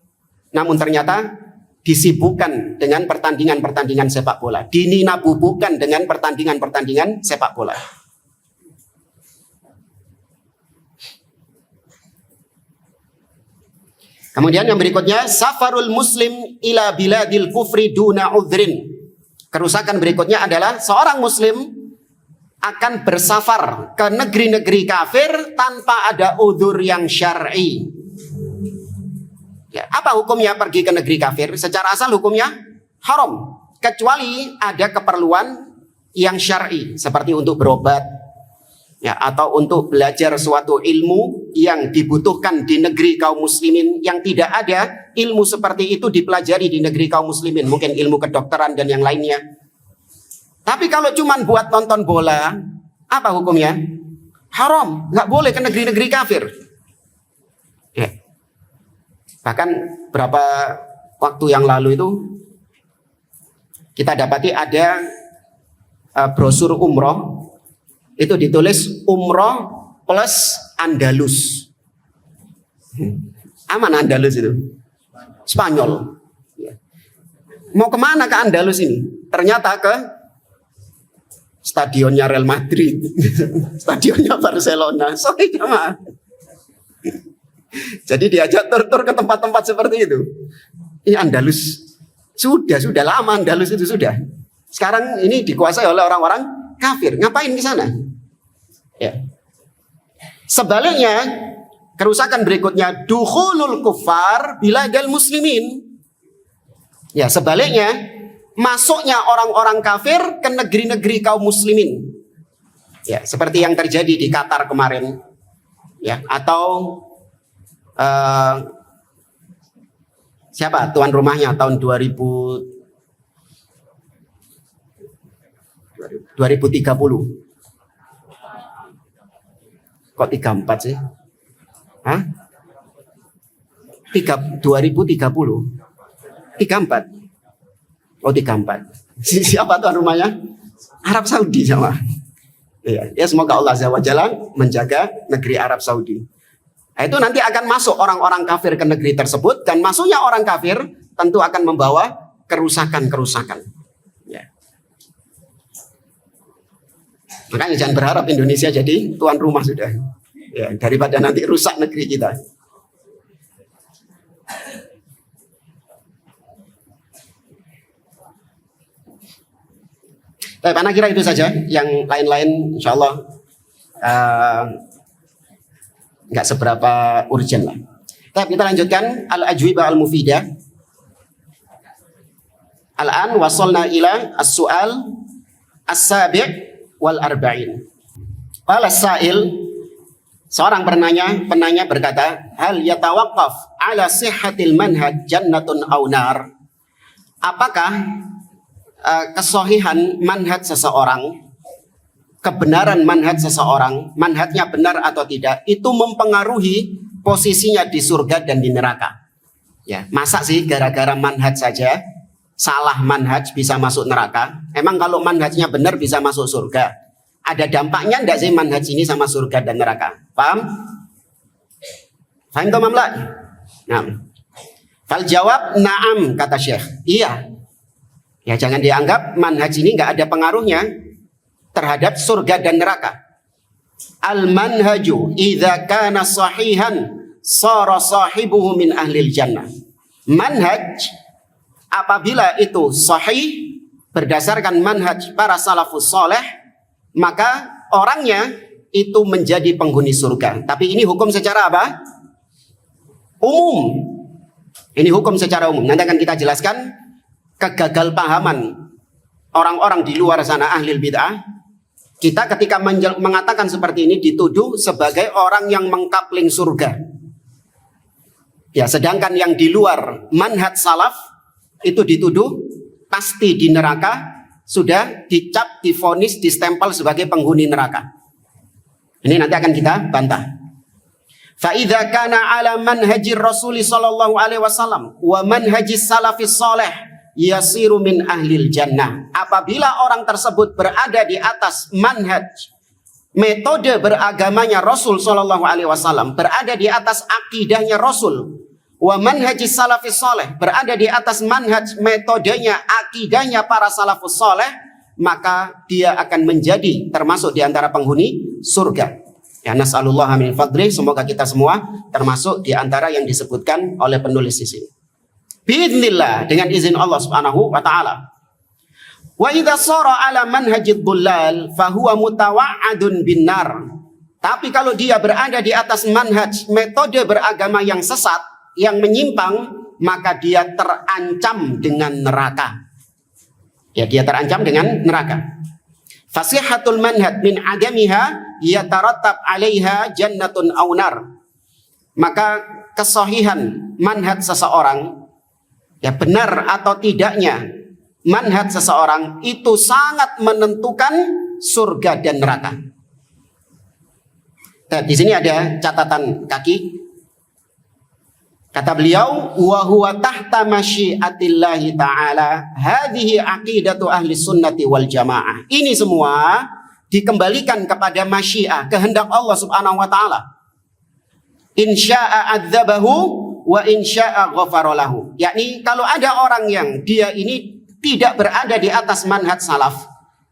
namun ternyata disibukkan dengan pertandingan-pertandingan sepak bola, dininabubukan dengan pertandingan-pertandingan sepak bola. Kemudian yang berikutnya, safarul muslim ila biladil kufri duna udhrin. Kerusakan berikutnya adalah seorang muslim akan bersafar ke negeri-negeri kafir tanpa ada udhur yang syar'i. Ya, apa hukumnya pergi ke negeri kafir? Secara asal hukumnya haram, kecuali ada keperluan yang syar'i, seperti untuk berobat, ya, atau untuk belajar suatu ilmu yang dibutuhkan di negeri kaum muslimin, yang tidak ada ilmu seperti itu dipelajari di negeri kaum muslimin, mungkin ilmu kedokteran dan yang lainnya. Tapi kalau cuma buat nonton bola, apa hukumnya? Haram, nggak boleh ke negeri-negeri kafir. Ya. Bahkan berapa waktu yang lalu itu kita dapati ada brosur umroh, itu ditulis umroh plus Andalus. Aman Andalus itu? Spanyol. Mau kemana ke Andalus ini? Ternyata ke stadionnya Real Madrid, stadionnya Barcelona. Sorry jemaah. Jadi diajak tur-tur ke tempat-tempat seperti itu. Ini Andalus. Sudah lama Andalus itu sudah. Sekarang ini dikuasai oleh orang-orang kafir. Ngapain ke sana? Ya. Sebaliknya, kerusakan berikutnya, dukhulul kufar biladal muslimin. Ya, sebaliknya, masuknya orang-orang kafir ke negeri-negeri kaum muslimin. Ya, seperti yang terjadi di Qatar kemarin. Ya, atau siapa tuan rumahnya tahun 2030. Kok 34 sih? 2030. 34. Oh 34. Siapa tuan rumahnya? Arab Saudi sama. Ya, semoga Allah Azza wa Jalla menjaga negeri Arab Saudi. Nah, itu nanti akan masuk orang-orang kafir ke negeri tersebut, dan masuknya orang kafir tentu akan membawa kerusakan-kerusakan. Ya. Makanya jangan berharap Indonesia jadi tuan rumah sudah. Ya, daripada nanti rusak negeri kita. Anak kira itu saja. Yang lain-lain insya Allah nggak seberapa urgent lah. Kita lanjutkan al-ajwibah al-mufidah. Al-an wasalna ila as-su'al as-sabi' wal arba'in. Qala as-sa'il, seorang penanya berkata, hal yatawaqqaf ala sihhatil manhaj jannatun aw nar? Apakah kesohihan manhaj seseorang, kebenaran manhaj seseorang, manhajnya benar atau tidak, itu mempengaruhi posisinya di surga dan di neraka? Ya, masa sih gara-gara manhaj saja, salah manhaj bisa masuk neraka? Emang kalau manhajnya benar bisa masuk surga? Ada dampaknya enggak sih manhaj ini sama surga dan neraka? Paham? Paham toh mamla? Nah, fal jawab na'am, kata Syekh. Iya. Ya, jangan dianggap manhaj ini nggak ada pengaruhnya terhadap surga dan neraka. Al manhaju idza kana sahihan sara sahibuhu min ahlil jannah. Manhaj apabila itu sahih berdasarkan manhaj para salafus soleh, maka orangnya itu menjadi penghuni surga. Tapi ini hukum secara apa? Umum. Ini hukum secara umum. Nanti akan kita jelaskan kegagal pahaman orang-orang di luar sana ahli bid'ah. Kita ketika mengatakan seperti ini dituduh sebagai orang yang mengkapling surga. Ya, sedangkan yang di luar manhaj salaf itu dituduh pasti di neraka, sudah dicap, divonis, distempel sebagai penghuni neraka. Ini nanti akan kita bantah. Fa idza kana ala manhajir Rasul sallallahu alaihi wasallam wa manhajis salafis salih yasiru min ahlil jannah. Apabila orang tersebut berada di atas manhaj, metode beragamanya Rasul sallallahu alaihi wasallam, berada di atas akidahnya Rasul, wa manhajis salafis salih, berada di atas manhaj, metodenya, akidahnya para salafus salih, maka dia akan menjadi termasuk di antara penghuni surga. Ya, nas'alullah min fadlih, semoga kita semua termasuk di antara yang disebutkan oleh penulis di sini. Biidznillah, dengan izin Allah Subhanahu wa taala. Wa idza sara ala manhajid dhullal fa huwa mutawa'adun binnar. Tapi kalau dia berada di atas manhaj, metode beragama yang sesat, yang menyimpang, maka dia terancam dengan neraka. Ya, dia terancam dengan neraka. Fasihatul manhaj min adamiha yatarattab 'alaiha jannatun aw nar. Maka kesahihan manhaj seseorang, ya benar atau tidaknya manhaj seseorang itu sangat menentukan surga dan neraka. Nah, di sini ada catatan kaki. Kata beliau, wa huwa tahta masyiatillahi ta'ala, hadhihi aqidatu ahli sunnati wal jamaah. Ini semua dikembalikan kepada masyiah, kehendak Allah Subhanahu wa taala. Insya'a adzabahu wa insya'a ghafara lahu. Yakni kalau ada orang yang dia ini tidak berada di atas manhaj salaf,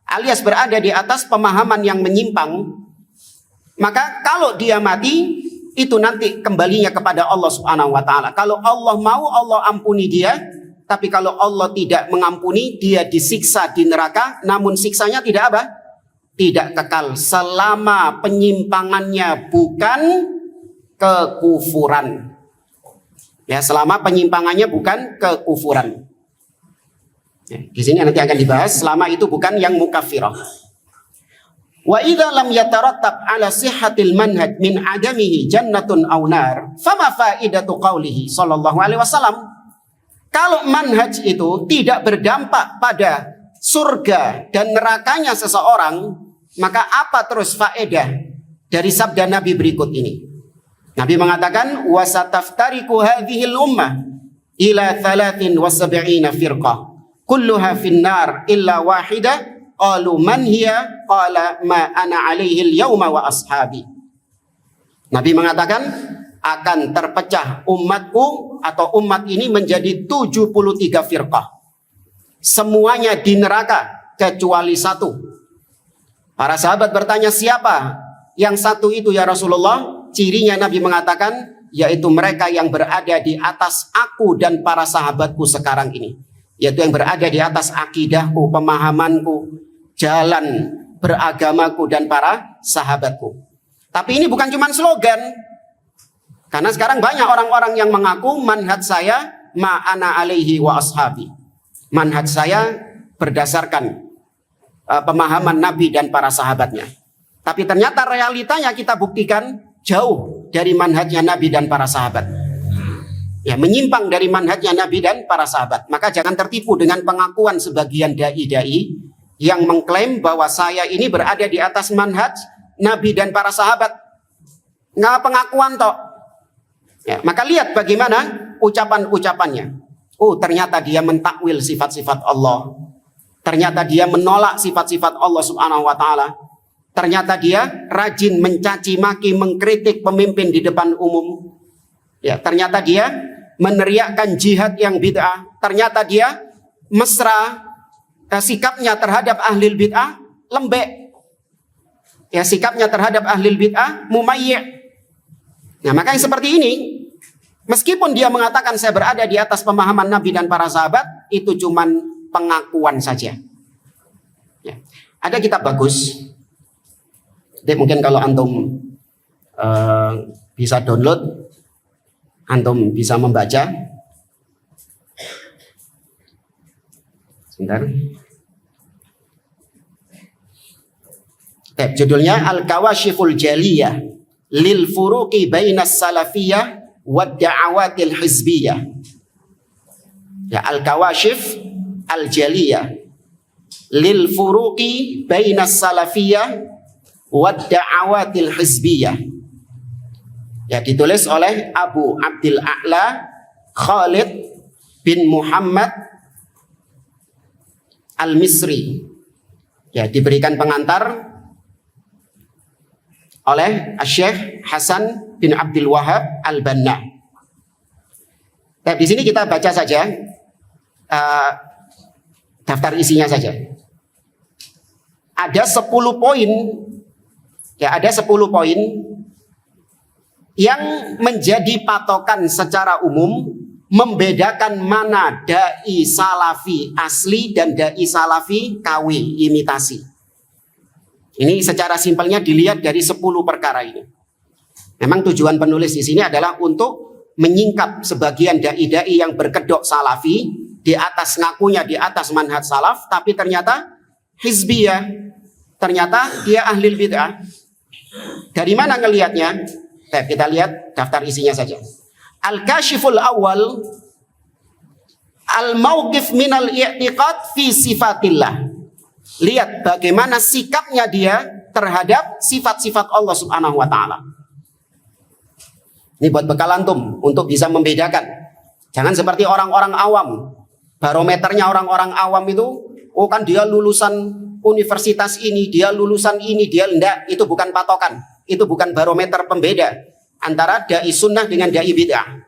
alias berada di atas pemahaman yang menyimpang, maka kalau dia mati itu nanti kembalinya kepada Allah Subhanahu wa taala. Kalau Allah mau, Allah ampuni dia, tapi kalau Allah tidak mengampuni, dia disiksa di neraka, namun siksanya tidak apa? Tidak kekal, selama penyimpangannya bukan kekufuran. Ya, selama penyimpangannya bukan kekufuran. Ya, di sini nanti akan dibahas, selama itu bukan yang mukaffirah. Wa idza lam yatarattab ala sihhatil manhaj min adamihi jannatun aw nar, fama faidatu qaulihi sallallahu alaihi wasallam. Kalau manhaj itu tidak berdampak pada surga dan nerakanya seseorang, maka apa terus faedah dari sabda Nabi berikut ini? Nabi mengatakan, wasataftariku hadhil ummah ila 73 firqah. kulluha finnar illa wahida qalu man hiya qala ma ana alaihi al-yawma wa ashabi. Nabi mengatakan akan terpecah umatku atau umat ini menjadi 73 firqah. Semuanya di neraka kecuali satu. Para sahabat bertanya, siapa yang satu itu ya Rasulullah? Cirinya Nabi mengatakan yaitu mereka yang berada di atas aku dan para sahabatku sekarang ini. Yaitu yang berada di atas akidahku, pemahamanku, jalan beragamaku dan para sahabatku. Tapi ini bukan cuma slogan. Karena sekarang banyak orang-orang yang mengaku manhaj saya ma'ana alaihi wa ashabi. Manhaj saya berdasarkan pemahaman Nabi dan para sahabatnya. Tapi ternyata realitanya kita buktikan jauh dari manhajnya Nabi dan para sahabat. Ya, menyimpang dari manhajnya Nabi dan para sahabat. Maka jangan tertipu dengan pengakuan sebagian dai-dai yang mengklaim bahwa saya ini berada di atas manhaj Nabi dan para sahabat. Nggak pengakuan toh. Ya, maka lihat bagaimana ucapan-ucapannya. Oh, ternyata dia mentakwil sifat-sifat Allah. Ternyata dia menolak sifat-sifat Allah Subhanahu wa taala. Ternyata dia rajin mencaci maki, mengkritik pemimpin di depan umum. Ya, ternyata dia meneriakkan jihad yang bid'ah. Ternyata dia mesra, sikapnya terhadap ahli bid'ah lembek. Ya, sikapnya terhadap ahli bid'ah mumayyi'. Nah, maka yang seperti ini, meskipun dia mengatakan saya berada di atas pemahaman Nabi dan para sahabat, itu cuman pengakuan saja. Ya. Ada kitab bagus. Jadi mungkin kalau antum bisa download, antum bisa membaca. Sebentar. Judulnya Al-Kawashiful Jaliyah lil furuqi bainas salafiyah wad da'awatil hizbiyah. Ya, Al-Kawashif Al-Jaliyah lil furuqi bainas salafiyah wad da'awatil hizbiyah. Ya, ditulis oleh Abu Abdil A'la Khalid bin Muhammad Al-Misri. Ya, diberikan pengantar oleh Syekh Hasan bin Abdul Wahab Al-Banna. Nah, di sini kita baca saja daftar isinya saja. Ada 10 poin, ya ada 10 poin yang menjadi patokan secara umum membedakan mana dai salafi asli dan dai salafi KW imitasi. Ini secara simpelnya dilihat dari 10 perkara ini. Memang tujuan penulis di sini adalah untuk menyingkap sebagian dai-dai yang berkedok salafi, di atas ngakunya di atas manhaj salaf, tapi ternyata hizbiyah, ternyata dia ahli bid'ah. Dari mana ngelihatnya? Kita lihat daftar isinya saja. Al-Kashiful Awal, Al-Mawqif minal i'tiqad fi sifatillah. Lihat bagaimana sikapnya dia terhadap sifat-sifat Allah Subhanahu wa taala. Ini buat bekal antum untuk bisa membedakan. Jangan seperti orang-orang awam. Barometernya orang-orang awam itu, oh kan dia lulusan universitas ini, dia lulusan ini, dia enggak. Itu bukan patokan. Itu bukan barometer pembeda antara dai sunnah dengan dai bid'ah.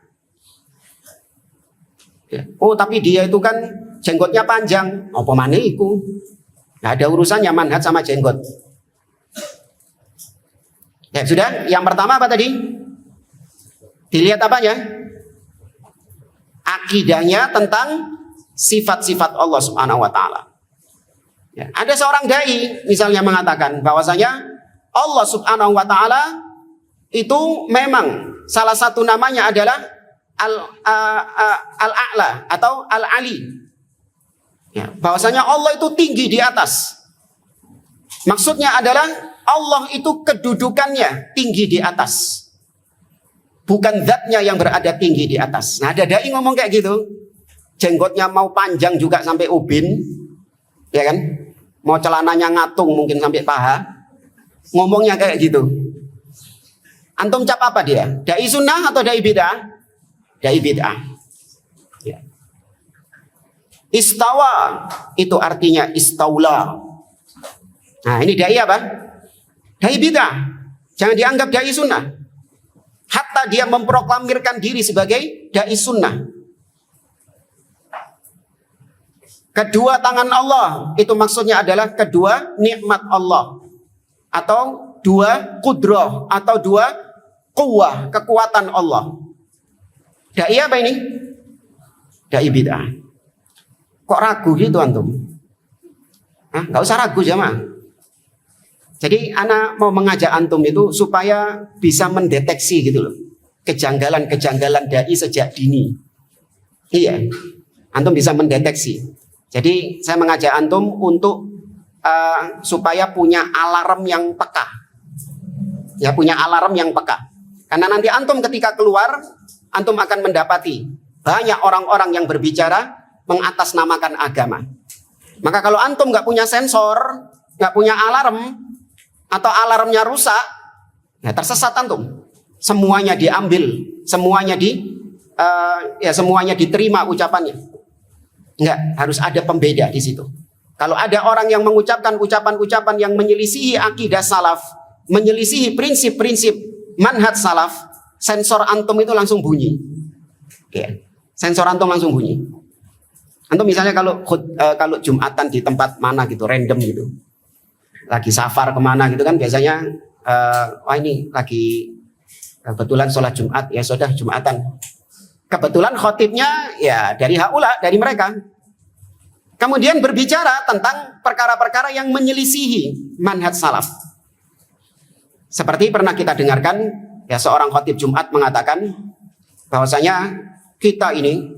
Oh tapi dia itu kan jenggotnya panjang. Apa maneh iku? Nah, ada urusannya manhaj sama jenggot. Ya, sudah. Yang pertama apa tadi? Dilihat apanya? Akidahnya tentang sifat-sifat Allah Subhanahu wa taala. Ya, ada seorang dai misalnya mengatakan bahwasanya Allah Subhanahu wa taala itu memang salah satu namanya adalah Al-A'la atau Al-Ali. Ya, bahwasanya Allah itu tinggi di atas. Maksudnya adalah Allah itu kedudukannya tinggi di atas. Bukan zatnya yang berada tinggi di atas. Nah, ada dai ngomong kayak gitu. Jenggotnya mau panjang juga sampai ubin. Ya kan? Mau celananya ngatung mungkin sampai paha. Ngomongnya kayak gitu. Antum cap apa dia? Dai sunnah atau dai bid'ah? Dai bid'ah. Ya. Istawa itu artinya istaula. Nah, ini dai apa? Dai bid'ah. Jangan dianggap dai sunnah. Hatta dia memproklamirkan diri sebagai dai sunnah. Kedua tangan Allah itu maksudnya adalah kedua nikmat Allah, atau dua kudrah, atau dua quwwah, kekuatan Allah. Dai apa ini? Dai bid'ah. Kok ragu gitu antum? Nggak usah ragu jamaah. Jadi anak mau mengajak antum itu supaya bisa mendeteksi gitu loh, kejanggalan-kejanggalan dai sejak dini. Iya, antum bisa mendeteksi. Jadi saya mengajak antum untuk supaya punya alarm yang peka. Ya, punya alarm yang peka. Karena nanti antum ketika keluar, antum akan mendapati banyak orang-orang yang berbicara mengatasnamakan agama. Maka kalau antum nggak punya sensor, nggak punya alarm, atau alarmnya rusak, ya tersesat antum. Semuanya diambil, semuanya semuanya diterima ucapannya. Enggak, harus ada pembeda di situ. Kalau ada orang yang mengucapkan ucapan-ucapan yang menyelisihi akidah salaf, menyelisihi prinsip-prinsip manhaj salaf, sensor antum itu langsung bunyi. Ya, sensor antum langsung bunyi. Antum misalnya kalau Jumatan di tempat mana gitu, random gitu, lagi safar kemana gitu kan, biasanya ini lagi kebetulan sholat Jumat, ya sudah Jumatan. Kebetulan khotibnya ya dari haula, dari mereka. Kemudian berbicara tentang perkara-perkara yang menyelisihi manhaj salaf. Seperti pernah kita dengarkan, ya seorang khotib Jumat mengatakan bahwasanya kita ini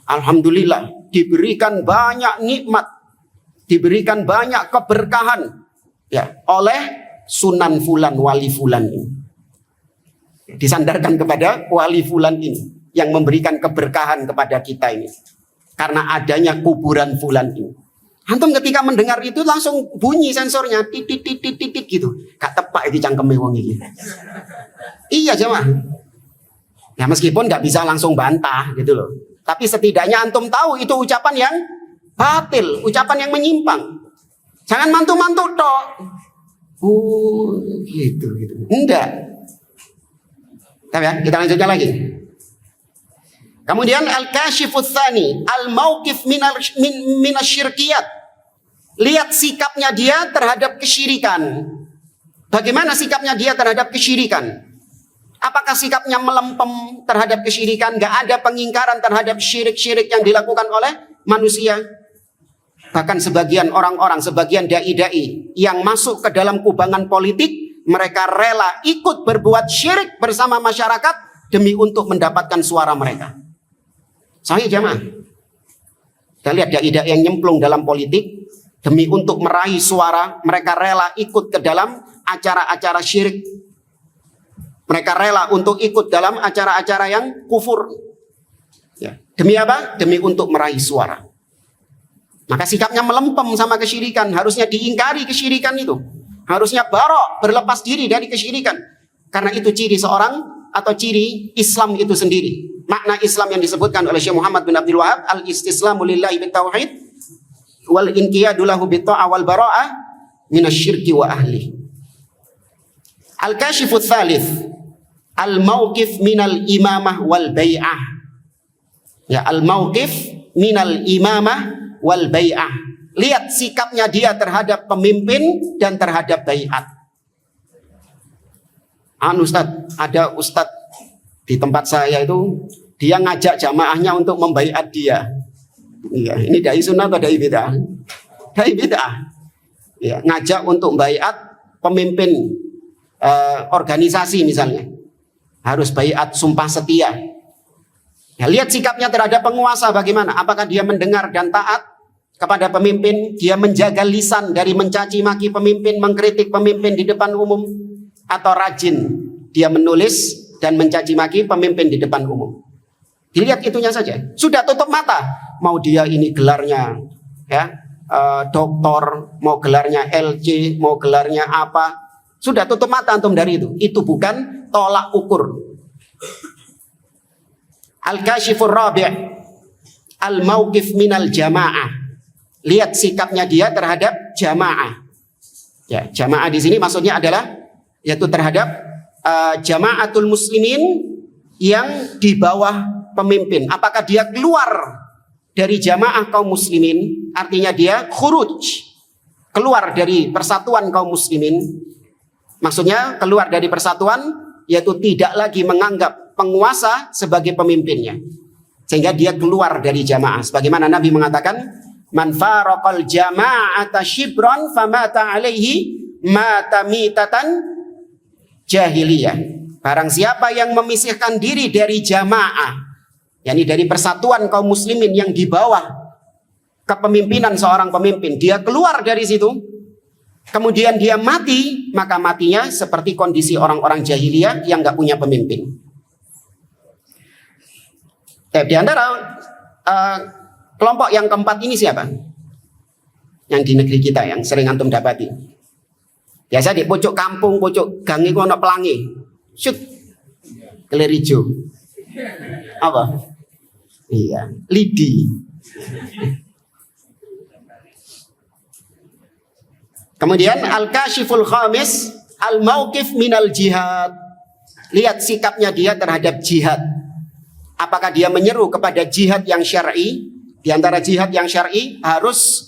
alhamdulillah diberikan banyak nikmat, diberikan banyak keberkahan ya oleh Sunan Fulan, Wali Fulan ini. Disandarkan kepada Wali Fulan ini yang memberikan keberkahan kepada kita ini karena adanya kuburan Fulan ini. Antum ketika mendengar itu langsung bunyi sensornya titit titit titit gitu. Gak tepak iki cangkeme wong iki. Iya jemaah. Ya meskipun nggak bisa langsung bantah gitu loh. Tapi setidaknya antum tahu itu ucapan yang batil, ucapan yang menyimpang. Jangan mantu-mantu tok. Gitu. Enggak. Tapi ya, kita lanjutkan lagi. Kemudian al-kashifut tsani, al-mauqif minasyirkiyat. Lihat sikapnya dia terhadap kesyirikan. Bagaimana sikapnya dia terhadap kesyirikan? Apakah sikapnya melempem terhadap kesyirikan? Gak ada pengingkaran terhadap syirik-syirik yang dilakukan oleh manusia. Bahkan sebagian orang-orang, sebagian dai-dai yang masuk ke dalam kubangan politik, mereka rela ikut berbuat syirik bersama masyarakat demi untuk mendapatkan suara mereka. Sahih jamaah. Kita lihat dai-dai yang nyemplung dalam politik demi untuk meraih suara, mereka rela ikut ke dalam acara-acara syirik. Mereka rela untuk ikut dalam acara-acara yang kufur. Ya. Demi apa? Demi untuk meraih suara. Maka sikapnya melempem sama kesyirikan. Harusnya diingkari kesyirikan itu. Harusnya barok, berlepas diri dari kesyirikan. Karena itu ciri seorang atau ciri Islam itu sendiri. Makna Islam yang disebutkan oleh Syekh Muhammad bin Abdul Wahab, al-istislamu lillahi bitauhid wal inqiyadu lahu bitta'ah wal bara'ah minasyirki wa ahli. Al-kashifut tsalits, al-mauqif minal imamah wal bai'ah. Ya, al-mauqif minal imamah wal bai'ah. Lihat sikapnya dia terhadap pemimpin dan terhadap bai'at. Ada ustadz di tempat saya itu, dia ngajak jamaahnya untuk membaiat dia. Ya, ini dai sunnah atau dai bid'ah? Dai bid'ah. Ya, ngajak untuk baiat pemimpin organisasi misalnya. Harus baiat sumpah setia. Ya, lihat sikapnya terhadap penguasa bagaimana? Apakah dia mendengar dan taat kepada pemimpin? Dia menjaga lisan dari mencaci maki pemimpin, mengkritik pemimpin di depan umum, atau rajin dia menulis dan mencaci maki pemimpin di depan umum? Dilihat itunya saja. Sudah tutup mata. Mau dia ini gelarnya ya doktor, mau gelarnya LC, mau gelarnya apa, sudah tutup mata antum dari itu. Itu bukan tolak ukur. Al-kashifur rabi', al-mauqif minal jamaah. Lihat sikapnya dia terhadap jamaah. Ya, jamaah di sini maksudnya adalah yaitu terhadap jamaatul muslimin yang di bawah pemimpin. Apakah dia keluar dari jamaah kaum muslimin? Artinya dia khuruj, keluar dari persatuan kaum muslimin. Maksudnya keluar dari persatuan, yaitu tidak lagi menganggap penguasa sebagai pemimpinnya, sehingga dia keluar dari jamaah. Sebagaimana Nabi mengatakan, man faraqal jama'ata shibran famata alaihi mata mitatan jahiliyah. Barang siapa yang memisahkan diri dari jamaah, yakni dari persatuan kaum muslimin yang di bawah kepemimpinan seorang pemimpin, dia keluar dari situ, kemudian dia mati, maka matinya seperti kondisi orang-orang jahiliyah yang gak punya pemimpin. Di antara kelompok yang keempat ini siapa? Yang di negeri kita yang sering antum dapati. Biasa di pojok kampung, pojok gang itu ada pelangi. Shoot. Kelir hijau. Apa? Iya, lidi. Kemudian al-kashiful khamis, al-mauqif minal jihad. Lihat sikapnya dia terhadap jihad. Apakah dia menyeru kepada jihad yang syar'i? Di antara jihad yang syar'i harus,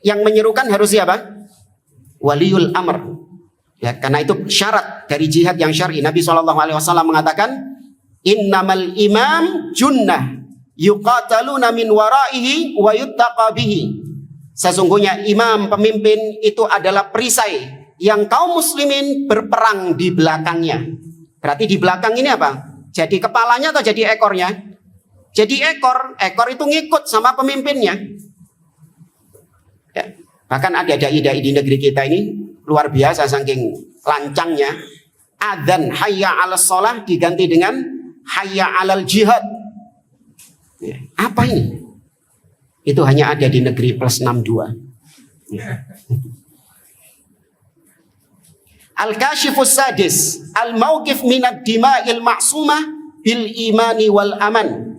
yang menyerukan harus siapa? Waliul amr. Ya, karena itu syarat dari jihad yang syar'i. Nabi SAW mengatakan, innamal imam junnah yuqataluna min waraihi wa yuttaqa bihi. Sesungguhnya imam, pemimpin itu adalah perisai yang kaum muslimin berperang di belakangnya. Berarti di belakang ini apa? Jadi kepalanya atau jadi ekornya? Jadi ekor itu ngikut sama pemimpinnya. Ya. Bahkan ada dai-dai di negeri kita ini luar biasa saking lancangnya. Adzan hayya 'alas shalah diganti dengan hayya 'alal jihad. Ya. Apa ini? Itu hanya ada di negeri plus 62. Ya. Al-kashifus sadis, al-mauqif minad dima'il ma'sumah bil imani wal aman.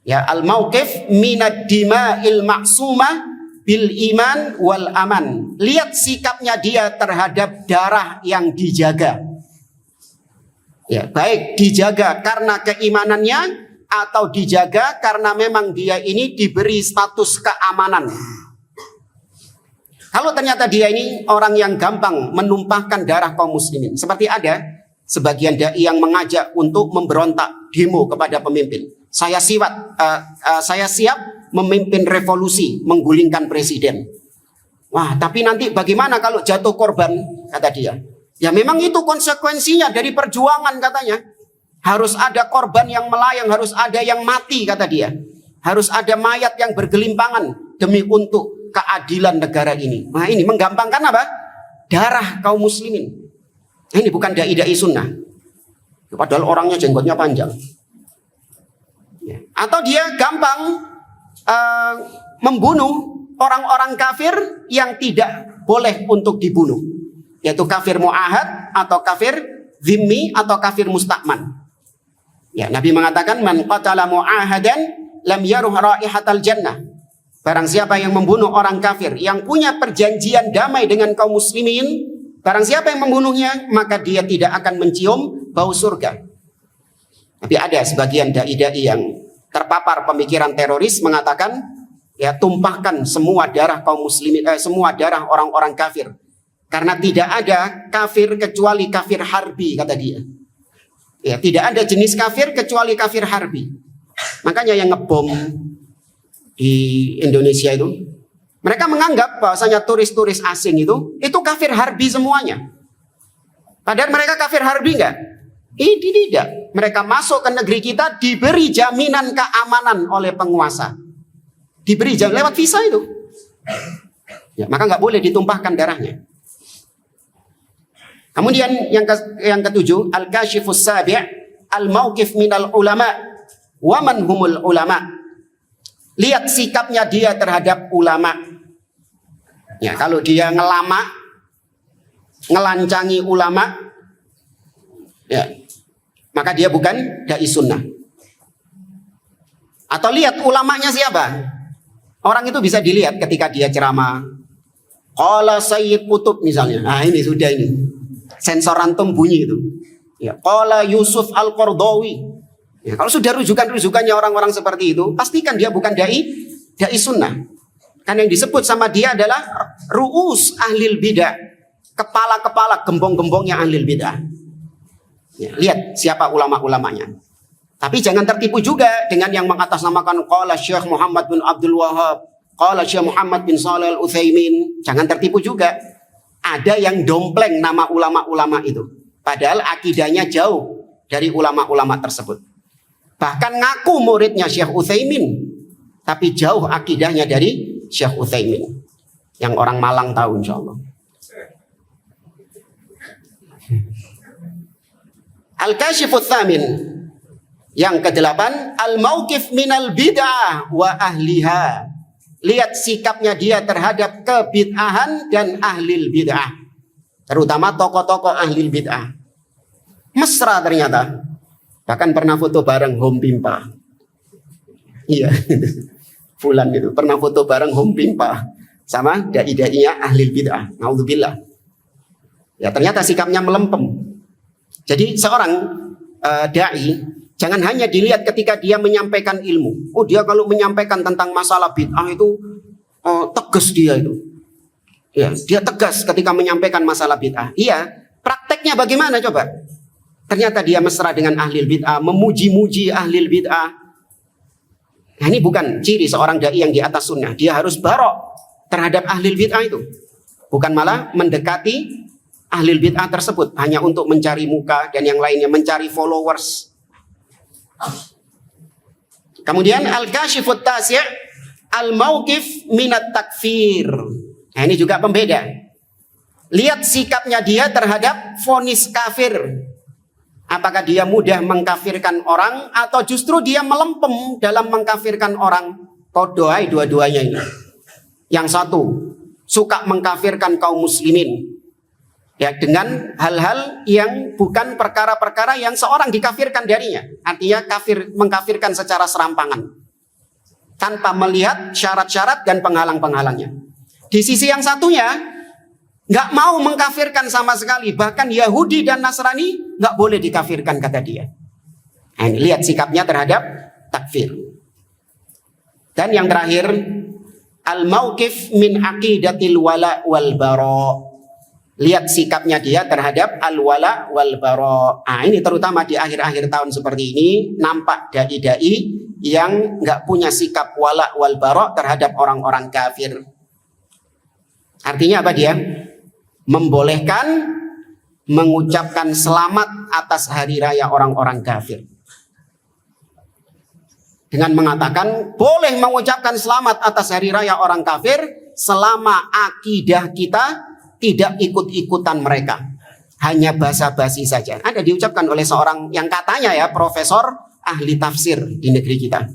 Ya, al-mauqif minad dima'il ma'sumah bil iman wal aman. Lihat sikapnya dia terhadap darah yang dijaga. Ya, baik dijaga karena keimanannya atau dijaga karena memang dia ini diberi status keamanan. Kalau ternyata dia ini orang yang gampang menumpahkan darah kaum muslimin, seperti ada sebagian dai yang mengajak untuk memberontak demo kepada pemimpin. Saya siap memimpin revolusi, menggulingkan presiden. Wah, tapi nanti bagaimana kalau jatuh korban, kata dia. Ya memang itu konsekuensinya dari perjuangan katanya. Harus ada korban yang melayang, harus ada yang mati kata dia. Harus ada mayat yang bergelimpangan demi untuk keadilan negara ini. Nah ini menggampangkan apa? Darah kaum muslimin. Nah, ini bukan dai-dai sunnah. Padahal orangnya jenggotnya panjang. Ya. Atau dia gampang membunuh orang-orang kafir yang tidak boleh untuk dibunuh. Yaitu kafir mu'ahad atau kafir zimmi atau kafir mustakman. Ya, Nabi mengatakan man qatala mu'ahadan lam yaruh raihatal jannah. Barang siapa yang membunuh orang kafir yang punya perjanjian damai dengan kaum muslimin, barang siapa yang membunuhnya, maka dia tidak akan mencium bau surga. Tapi ada sebagian dai-dai yang terpapar pemikiran teroris mengatakan, ya tumpahkan semua darah kaum muslimin, semua darah orang-orang kafir. Karena tidak ada kafir kecuali kafir harbi, kata dia. Ya, tidak ada jenis kafir kecuali kafir harbi. Makanya yang ngebom di Indonesia itu, mereka menganggap bahwasanya turis-turis asing itu kafir harbi semuanya. Padahal mereka kafir harbi enggak? Ini tidak. Mereka masuk ke negeri kita diberi jaminan keamanan oleh penguasa. Diberi jaminan lewat visa itu. Ya, maka enggak boleh ditumpahkan darahnya. Kemudian yang ketujuh, al-kashifus sabi' al-mauqif minal ulama wa man humul ulama. Lihat sikapnya dia terhadap ulama. Ya, kalau dia ngelama, ngelancangi ulama, ya, maka dia bukan dai sunnah. Atau lihat ulamanya siapa. Orang itu bisa dilihat ketika dia ceramah. Qala Sayyid Qutb misalnya. Nah ini sudah ini. Sensor antum bunyi itu. Ya, Qala Yusuf Al-Qardawi. Ya, kalau sudah rujukan-rujukannya orang-orang seperti itu, pastikan dia bukan dai sunnah. Kan yang disebut sama dia adalah ru'us ahlil bid'ah. Kepala-kepala gembong-gembongnya ahlil bid'ah. Ya, lihat siapa ulama-ulamanya. Tapi jangan tertipu juga dengan yang mengatasnamakan qala Syekh Muhammad bin Abdul Wahhab, qala Syekh Muhammad bin Shalih Al-Utsaimin. Jangan tertipu juga. Ada yang dompleng nama ulama-ulama itu. Padahal akidahnya jauh dari ulama-ulama tersebut. Bahkan ngaku muridnya Syekh Utsaimin, tapi jauh akidahnya dari Syekh Utsaimin. Yang orang Malang tahu insyaallah. Al-Kashifut Tsamin. Yang ke-8, al-mauqif minal bid'ah wa ahliha. Lihat sikapnya dia terhadap kebid'ahan dan ahlil bid'ah. Terutama tokoh-tokoh ahlil bid'ah. Mesra ternyata. Bahkan pernah foto bareng Home Pimpa. Iya. Fulan itu pernah foto bareng Home Pimpa sama dai-dainya ahlil bid'ah. Naudzubillah. Ya ternyata sikapnya melempem. Jadi seorang dai jangan hanya dilihat ketika dia menyampaikan ilmu. Oh dia kalau menyampaikan tentang masalah bid'ah itu tegas dia itu. Ya, dia tegas ketika menyampaikan masalah bid'ah. Iya, prakteknya bagaimana coba? Ternyata dia mesra dengan ahlil bid'ah, memuji-muji ahlil bid'ah. Nah, ini bukan ciri seorang dai yang di atas sunnah. Dia harus barok terhadap ahlil bid'ah itu. Bukan malah mendekati ahlil bid'ah tersebut hanya untuk mencari muka dan yang lainnya, mencari followers. Kemudian al-kashifut tasya' al-mauqif minat takfir. Nah, ini juga pembeda. Lihat sikapnya dia terhadap vonis kafir. Apakah dia mudah mengkafirkan orang atau justru dia melempem dalam mengkafirkan orang? Kodohai dua-duanya ini. Yang satu suka mengkafirkan kaum muslimin. Ya, dengan hal-hal yang bukan perkara-perkara yang seorang dikafirkan darinya. Artinya mengkafirkan secara serampangan. Tanpa melihat syarat-syarat dan penghalang-penghalangnya. Di sisi yang satunya, nggak mau mengkafirkan sama sekali. Bahkan Yahudi dan Nasrani nggak boleh dikafirkan kata dia. Nah, ini lihat sikapnya terhadap takfir. Dan yang terakhir, al-mauqif min aqidatil wala wal bara'. Lihat sikapnya dia terhadap al-wala wal bara'. Nah, ini terutama di akhir-akhir tahun seperti ini nampak dai-dai yang nggak punya sikap wala wal bara' terhadap orang-orang kafir. Artinya apa dia? Membolehkan mengucapkan selamat atas hari raya orang-orang kafir. Dengan mengatakan boleh mengucapkan selamat atas hari raya orang kafir selama akidah kita tidak ikut-ikutan mereka. Hanya basa-basi saja. Ada diucapkan oleh seorang yang katanya ya profesor ahli tafsir di negeri kita.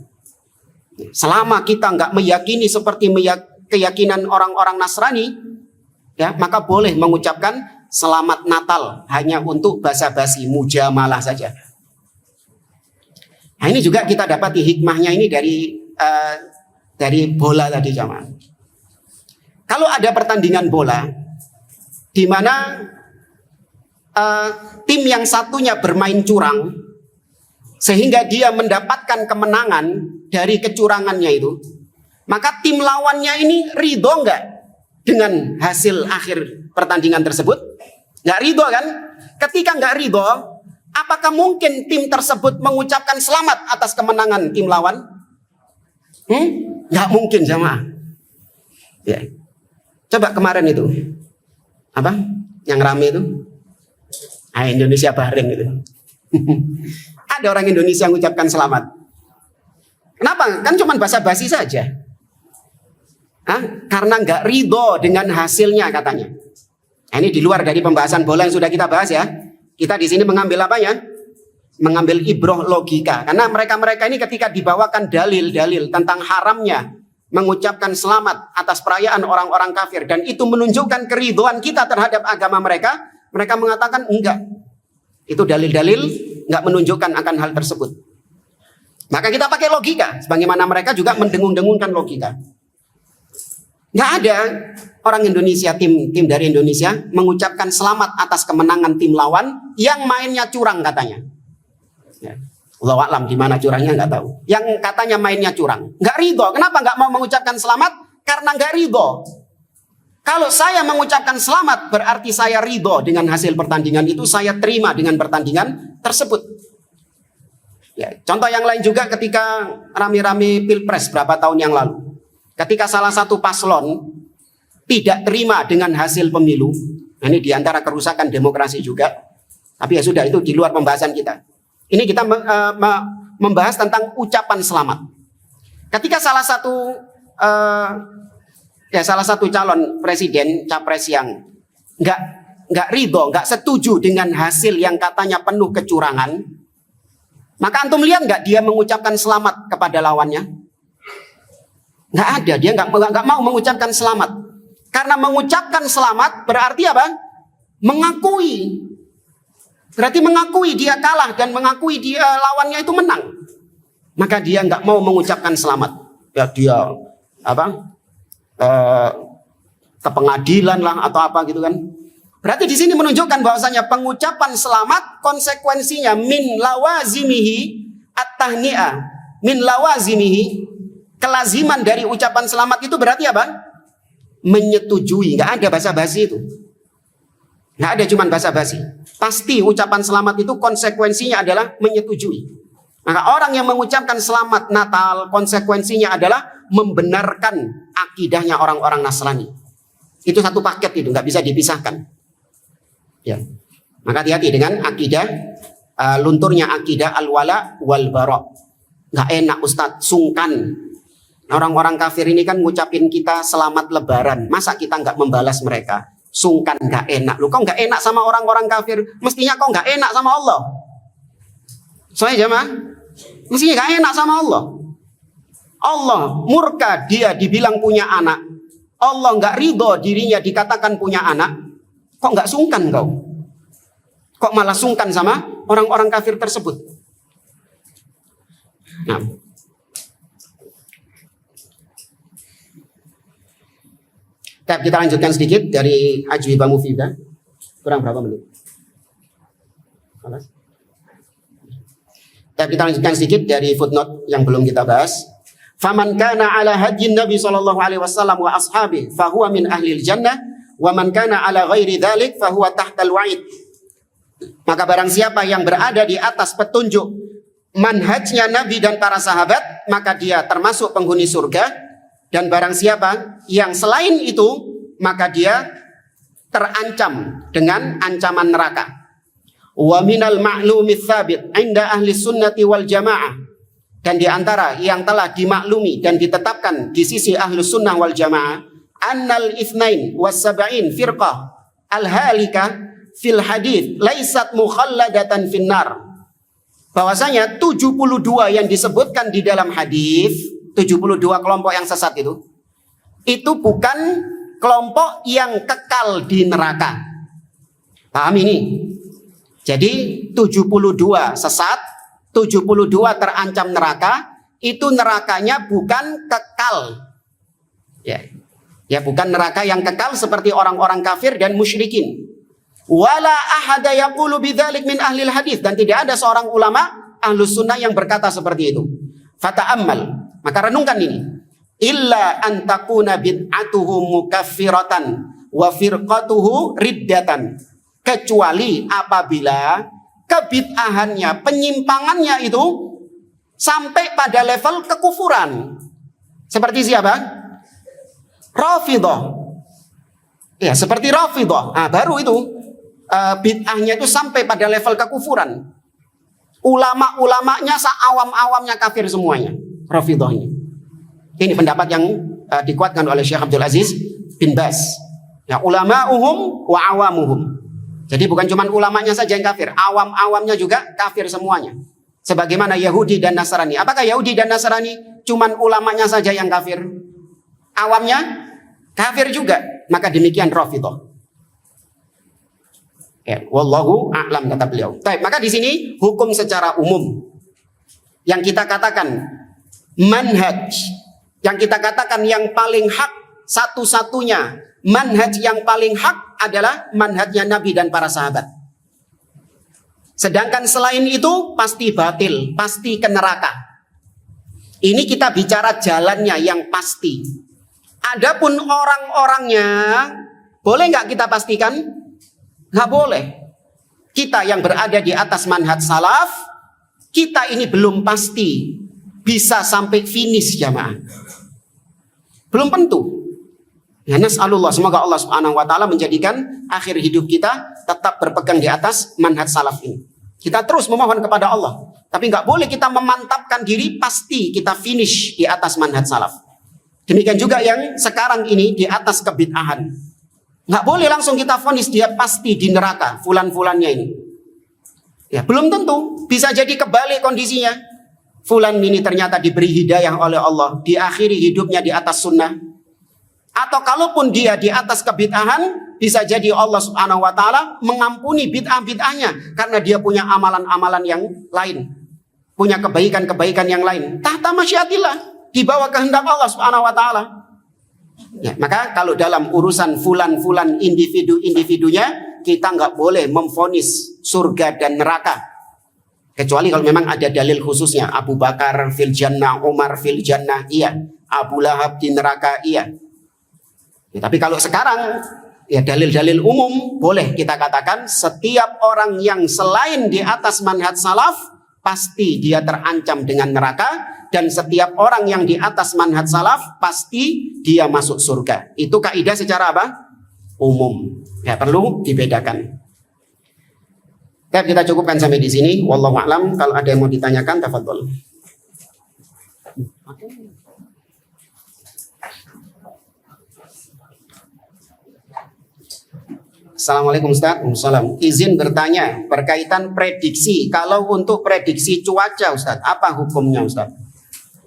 Selama kita nggak meyakini seperti keyakinan orang-orang Nasrani, ya maka boleh mengucapkan selamat Natal hanya untuk basa-basi mujamalah saja. Nah ini juga kita dapati hikmahnya ini dari bola tadi jamaah. Kalau ada pertandingan bola di mana tim yang satunya bermain curang sehingga dia mendapatkan kemenangan dari kecurangannya itu, maka tim lawannya ini ridho nggak dengan hasil akhir pertandingan tersebut? Nggak ridho kan? Ketika nggak ridho, apakah mungkin tim tersebut mengucapkan selamat atas kemenangan tim lawan? Nggak mungkin jamaah. Ya. Coba kemarin itu apa yang rame itu Indonesia Bahrain itu. Ada orang Indonesia yang mengucapkan selamat. Kenapa? Kan cuma basa-basi saja. Karena nggak ridho dengan hasilnya katanya. Ini di luar dari pembahasan bola yang sudah kita bahas ya. Kita di sini mengambil apa ya? Mengambil ibroh logika. Karena mereka-mereka ini ketika dibawakan dalil-dalil tentang haramnya mengucapkan selamat atas perayaan orang-orang kafir dan itu menunjukkan keridhoan kita terhadap agama mereka, mereka mengatakan enggak. Itu dalil-dalil enggak menunjukkan akan hal tersebut. Maka kita pakai logika, sebagaimana mereka juga mendengung-dengungkan logika. Nggak ada orang Indonesia, tim dari Indonesia mengucapkan selamat atas kemenangan tim lawan yang mainnya curang katanya. Ya. Allahu a'lam di mana curangnya nggak tahu. Yang katanya mainnya curang, nggak ridho. Kenapa nggak mau mengucapkan selamat? Karena nggak ridho. Kalau saya mengucapkan selamat berarti saya ridho dengan hasil pertandingan itu, saya terima dengan pertandingan tersebut. Ya, contoh yang lain juga ketika rame-rame pilpres berapa tahun yang lalu. Ketika salah satu paslon tidak terima dengan hasil pemilu, ini diantara kerusakan demokrasi juga. Tapi ya sudah, itu di luar pembahasan kita. Ini kita membahas tentang ucapan selamat. Ketika salah satu calon presiden, capres yang nggak ridho, nggak setuju dengan hasil yang katanya penuh kecurangan, maka antum lihat nggak dia mengucapkan selamat kepada lawannya? Nggak ada, dia nggak mau mengucapkan selamat. Karena mengucapkan selamat berarti apa? Mengakui. Berarti mengakui dia kalah dan mengakui dia lawannya itu menang. Maka dia nggak mau mengucapkan selamat. Ya dia ke pengadilan lah atau apa gitu kan. Berarti di sini menunjukkan bahwasanya pengucapan selamat konsekuensinya min lawazimihi at-tahni'ah. Min lawazimihi, kelaziman dari ucapan selamat itu berarti apa? Menyetujui. Nggak ada basa-basi itu. Nggak ada cuman basa-basi. Pasti ucapan selamat itu konsekuensinya adalah menyetujui. Maka orang yang mengucapkan selamat Natal konsekuensinya adalah membenarkan akidahnya orang-orang Nasrani. Itu satu paket, itu nggak bisa dipisahkan. Ya. Maka hati-hati dengan akidah, lunturnya akidah al-wala wal bara. Nggak enak Ustadz, sungkan. Orang-orang kafir ini kan ngucapin kita selamat lebaran. Masa kita nggak membalas mereka? Sungkan, nggak enak. Lu kok nggak enak sama orang-orang kafir? Mestinya kok nggak enak sama Allah. Soalnya jemaah, mestinya nggak enak sama Allah. Allah murka dia dibilang punya anak. Allah nggak ridho dirinya dikatakan punya anak. Kok nggak sungkan kau? Kok malah sungkan sama orang-orang kafir tersebut? Nah, kita lanjutkan sedikit dari Ajwibah Mufidah. Kurang berapa menit? Kita lanjutkan sedikit dari footnote yang belum kita bahas. Faman kana ala hadyin Nabi sallallahu alaihi wasallam wa ashabi fahuwa min ahlil jannah wa man kana ala ghairi dzalik fahuwa tahtal wa'id. Maka barang siapa yang berada di atas petunjuk manhajnya Nabi dan para sahabat, maka dia termasuk penghuni surga. Dan barang siapa yang selain itu, maka dia terancam dengan ancaman neraka. Wa minal ma'lumi tsabit 'inda ahli sunnati wal jamaah. Dan di antara yang telah dimaklumi dan ditetapkan di sisi ahlu sunnah wal jamaah, annal ithnain was sab'in firqah al-halika fil hadith laisat mukhalladatan finnar. Bahwasanya 72 yang disebutkan di dalam hadis, 72 kelompok yang sesat itu bukan kelompok yang kekal di neraka. Paham ini? Jadi 72 sesat, 72 terancam neraka, itu nerakanya bukan kekal. Ya, bukan neraka yang kekal seperti orang-orang kafir dan musyrikin. Wala ahada yaqulu bidzalik min ahlil hadis, dan tidak ada seorang ulama ahlus sunnah yang berkata seperti itu. Fata'ammal, maka renungkan ini. Illa an takuna bid'atuhu mukaffiratan wa firqatuhu riddatan. Kecuali apabila kebid'ahannya, penyimpangannya itu sampai pada level kekufuran. Seperti siapa? Rafidhah. Ya, seperti Rafidhah. Nah, baru itu bid'ahnya itu sampai pada level kekufuran. Ulama-ulamanya seawam-awamnya kafir semuanya. Rafidhahnya. Ini pendapat yang dikuatkan oleh Syekh Abdul Aziz bin Baz. Ya, ulama'uhum wa awamuhum. Jadi bukan cuma ulamanya saja yang kafir, awam-awamnya juga kafir semuanya. Sebagaimana Yahudi dan Nasrani. Apakah Yahudi dan Nasrani cuma ulamanya saja yang kafir? Awamnya kafir juga. Maka demikian Rafidhah. Ya, wallahu a'lam, kata beliau. Baik, maka di sini hukum secara umum. Yang kita katakan manhaj, yang kita katakan yang paling hak, satu-satunya manhaj yang paling hak adalah manhajnya Nabi dan para sahabat. Sedangkan selain itu pasti batil, pasti ke neraka. Ini kita bicara jalannya yang pasti. Adapun orang-orangnya, boleh nggak kita pastikan? Nggak boleh. Kita yang berada di atas manhaj salaf, kita ini belum pasti bisa sampai finish jamaah. Belum tentu. Ya, nas'alullah, semoga Allah Subhanahu wa taala menjadikan akhir hidup kita tetap berpegang di atas manhaj salaf ini. Kita terus memohon kepada Allah, tapi nggak boleh kita memantapkan diri pasti kita finish di atas manhaj salaf. Demikian juga yang sekarang ini di atas kebid'ahan. Nggak boleh langsung kita vonis dia pasti di neraka, fulan-fulannya ini. Ya, belum tentu, bisa jadi kebalik kondisinya. Fulan ini ternyata diberi hidayah oleh Allah, diakhiri hidupnya di atas sunnah. Atau kalaupun dia di atas kebid'ahan, bisa jadi Allah Subhanahu wa taala mengampuni bid'ah-bid'ahnya karena dia punya amalan-amalan yang lain, punya kebaikan-kebaikan yang lain. Tahta masyiatillah, di bawah kehendak Allah Subhanahu wa taala. Ya, maka kalau dalam urusan fulan-fulan individu-individunya, kita nggak boleh memvonis surga dan neraka. Kecuali kalau memang ada dalil khususnya. Abu Bakar fil jannah, Umar fil jannah, iya. Abu Lahab di neraka, iya. Ya, tapi kalau sekarang, ya dalil-dalil umum, boleh kita katakan setiap orang yang selain di atas manhaj salaf, pasti dia terancam dengan neraka. Dan setiap orang yang di atas manhaj salaf, pasti dia masuk surga. Itu kaidah secara apa? Umum. Ya, perlu dibedakan. Oke, kita cukupkan sampai di sini. Wallahu a'lam. Kalau ada yang mau ditanyakan, tafadhol. Assalamualaikum Ustaz. Waalaikumsalam. Izin bertanya berkaitan prediksi. Kalau untuk prediksi cuaca Ustaz, apa hukumnya Ustaz?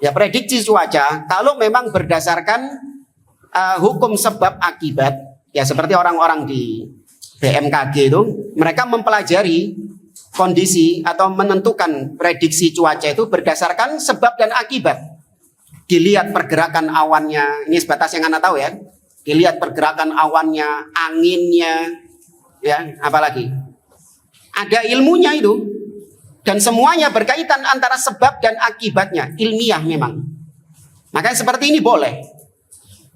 Ya, prediksi cuaca kalau memang berdasarkan hukum sebab akibat, ya seperti orang-orang di BMKG itu, mereka mempelajari kondisi atau menentukan prediksi cuaca itu berdasarkan sebab dan akibat. Dilihat pergerakan awannya, ini sebatas yang Anda tahu ya. Dilihat pergerakan awannya, anginnya, ya, apalagi. Ada ilmunya itu. Dan semuanya berkaitan antara sebab dan akibatnya, ilmiah memang. Makanya seperti ini boleh.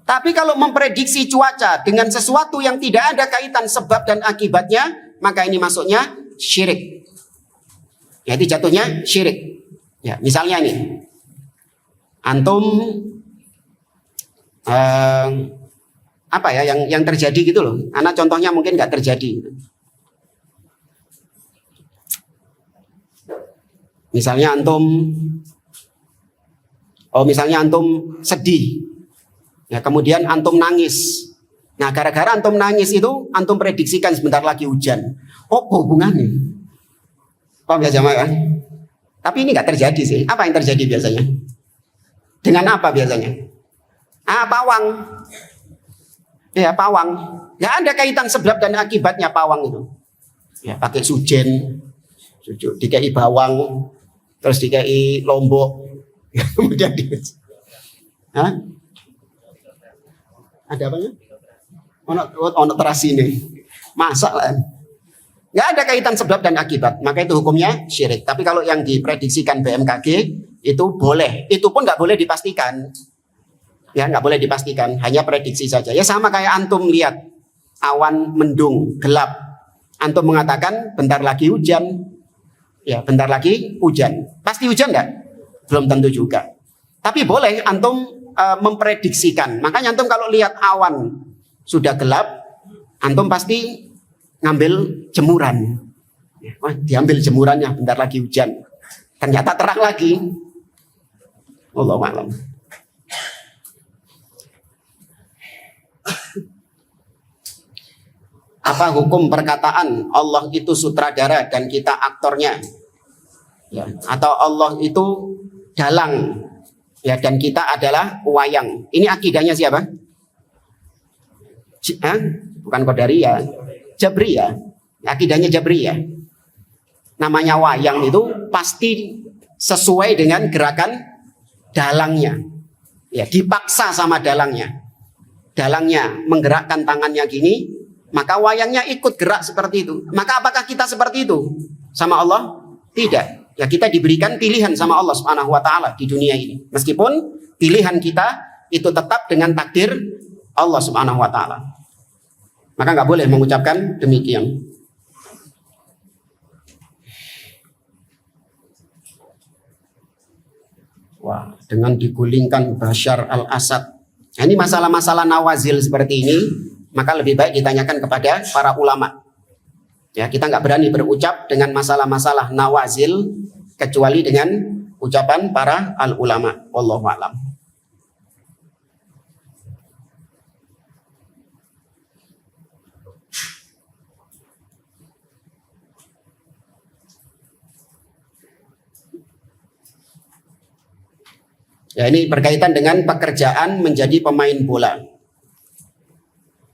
Tapi kalau memprediksi cuaca dengan sesuatu yang tidak ada kaitan sebab dan akibatnya, maka ini masuknya syirik. Ya, itu jatuhnya syirik. Ya, misalnya ini, antum apa ya yang terjadi gitu loh. Anak contohnya mungkin nggak terjadi. Misalnya antum sedih. Ya, kemudian antum nangis. Nah, gara-gara antum nangis itu, antum prediksikan sebentar lagi hujan. Oh, hubungannya? Paham ya jamaah? Tapi ini nggak terjadi sih. Apa yang terjadi biasanya? Dengan apa biasanya? Pawang. Ya, pawang. Nggak ada kaitan sebab dan akibatnya pawang itu. Ya, pakai sujen, dikai bawang, terus dikai lombok, kemudian ada apanya? Ono terasi ini. Masa lah. Nggak ada kaitan sebab dan akibat. Maka itu hukumnya syirik. Tapi kalau yang diprediksikan BMKG itu boleh. Itu pun nggak boleh dipastikan. Ya, nggak boleh dipastikan. Hanya prediksi saja. Ya sama kayak antum lihat awan mendung, gelap. Antum mengatakan bentar lagi hujan. Ya, bentar lagi hujan. Pasti hujan nggak? Belum tentu juga. Tapi boleh antum memprediksikan. Makanya antum kalau lihat awan sudah gelap, antum pasti ngambil jemuran. Wah, diambil jemurannya, bentar lagi hujan. Ternyata terang lagi. Wallahu a'lam. Apa hukum perkataan Allah itu sutradara dan kita aktornya? Ya, atau Allah itu dalang, ya, dan kita adalah wayang. Ini akidahnya siapa? Bukan Qadariyah, Jabriyah. Akidahnya Jabriyah. Namanya wayang itu pasti sesuai dengan gerakan dalangnya. Ya, dipaksa sama dalangnya. Dalangnya menggerakkan tangannya gini, maka wayangnya ikut gerak seperti itu. Maka apakah kita seperti itu sama Allah? Tidak. Ya, kita diberikan pilihan sama Allah Subhanahu wa taala di dunia ini. Meskipun pilihan kita itu tetap dengan takdir Allah Subhanahu wa taala. Maka nggak boleh mengucapkan demikian. Wah, dengan digulingkan Bashar al-Assad. Nah, ini masalah-masalah nawazil seperti ini, maka lebih baik ditanyakan kepada para ulama. Ya, kita nggak berani berucap dengan masalah-masalah nawazil kecuali dengan ucapan para al-ulama. Wallahu a'lam. Ya, ini berkaitan dengan pekerjaan menjadi pemain bola.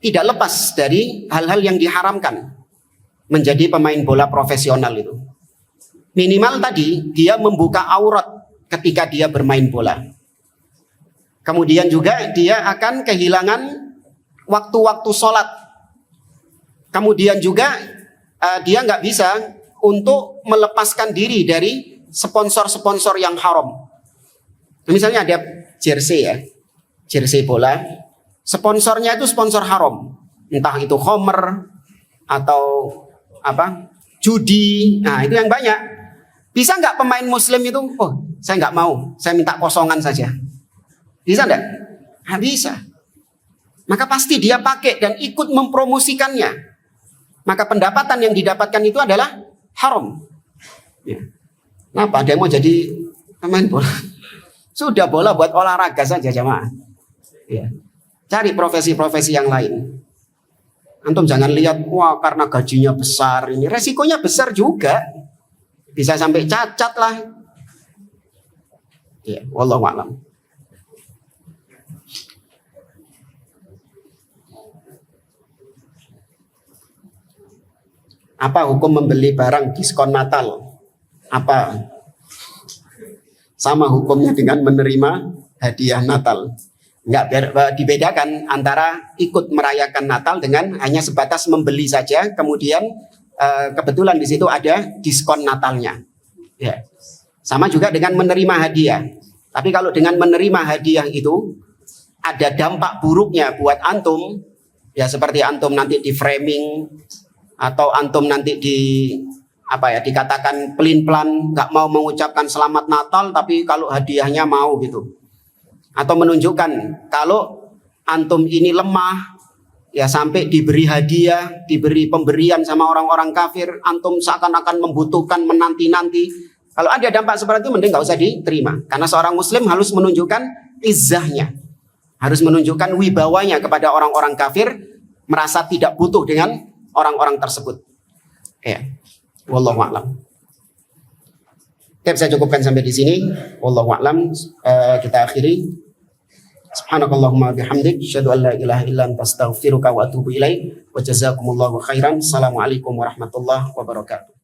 Tidak lepas dari hal-hal yang diharamkan menjadi pemain bola profesional itu. Minimal tadi dia membuka aurat ketika dia bermain bola. Kemudian juga dia akan kehilangan waktu-waktu sholat. Kemudian juga dia nggak bisa untuk melepaskan diri dari sponsor-sponsor yang haram. Misalnya ada jersey ya, jersey bola, sponsornya itu sponsor haram, entah itu Homer atau apa, judi. Nah, itu yang banyak. Bisa nggak pemain Muslim itu? Oh, saya nggak mau, saya minta kosongan saja. Bisa nggak? Nggak bisa. Maka pasti dia pakai dan ikut mempromosikannya. Maka pendapatan yang didapatkan itu adalah haram. Ya. Kenapa? Dia mau jadi pemain bola? Sudah, bola buat olahraga saja jamaah. Ya. Cari profesi-profesi yang lain. Antum jangan lihat, wah karena gajinya besar ini. Resikonya besar juga. Bisa sampai cacat lah. Ya, wallahu a'lam. Apa hukum membeli barang diskon Natal? Apa sama hukumnya dengan menerima hadiah Natal? Enggak, dibedakan antara ikut merayakan Natal dengan hanya sebatas membeli saja, kemudian kebetulan di situ ada diskon Natalnya. Ya. Sama juga dengan menerima hadiah. Tapi kalau dengan menerima hadiah itu ada dampak buruknya buat antum, ya seperti antum nanti di framing atau antum nanti dikatakan pelin-pelan, nggak mau mengucapkan selamat Natal, tapi kalau hadiahnya mau gitu. Atau menunjukkan kalau antum ini lemah, ya sampai diberi hadiah, diberi pemberian sama orang-orang kafir, antum seakan-akan membutuhkan, menanti-nanti. Kalau ada dampak seperti itu, mending nggak usah diterima. Karena seorang muslim harus menunjukkan izzahnya, harus menunjukkan wibawanya kepada orang-orang kafir, merasa tidak butuh dengan orang-orang tersebut. Ya. Wallahu a'lam. Oke, saya cukupkan sampai di sini. Wallahu a'lam. Kita akhiri. Subhanakallahumma bihamdik, asyhadu an la ilaha illa anta astaghfiruka wa atubu ilaik. Wa jazakumullahu khairan. Assalamualaikum warahmatullahi wabarakatuh.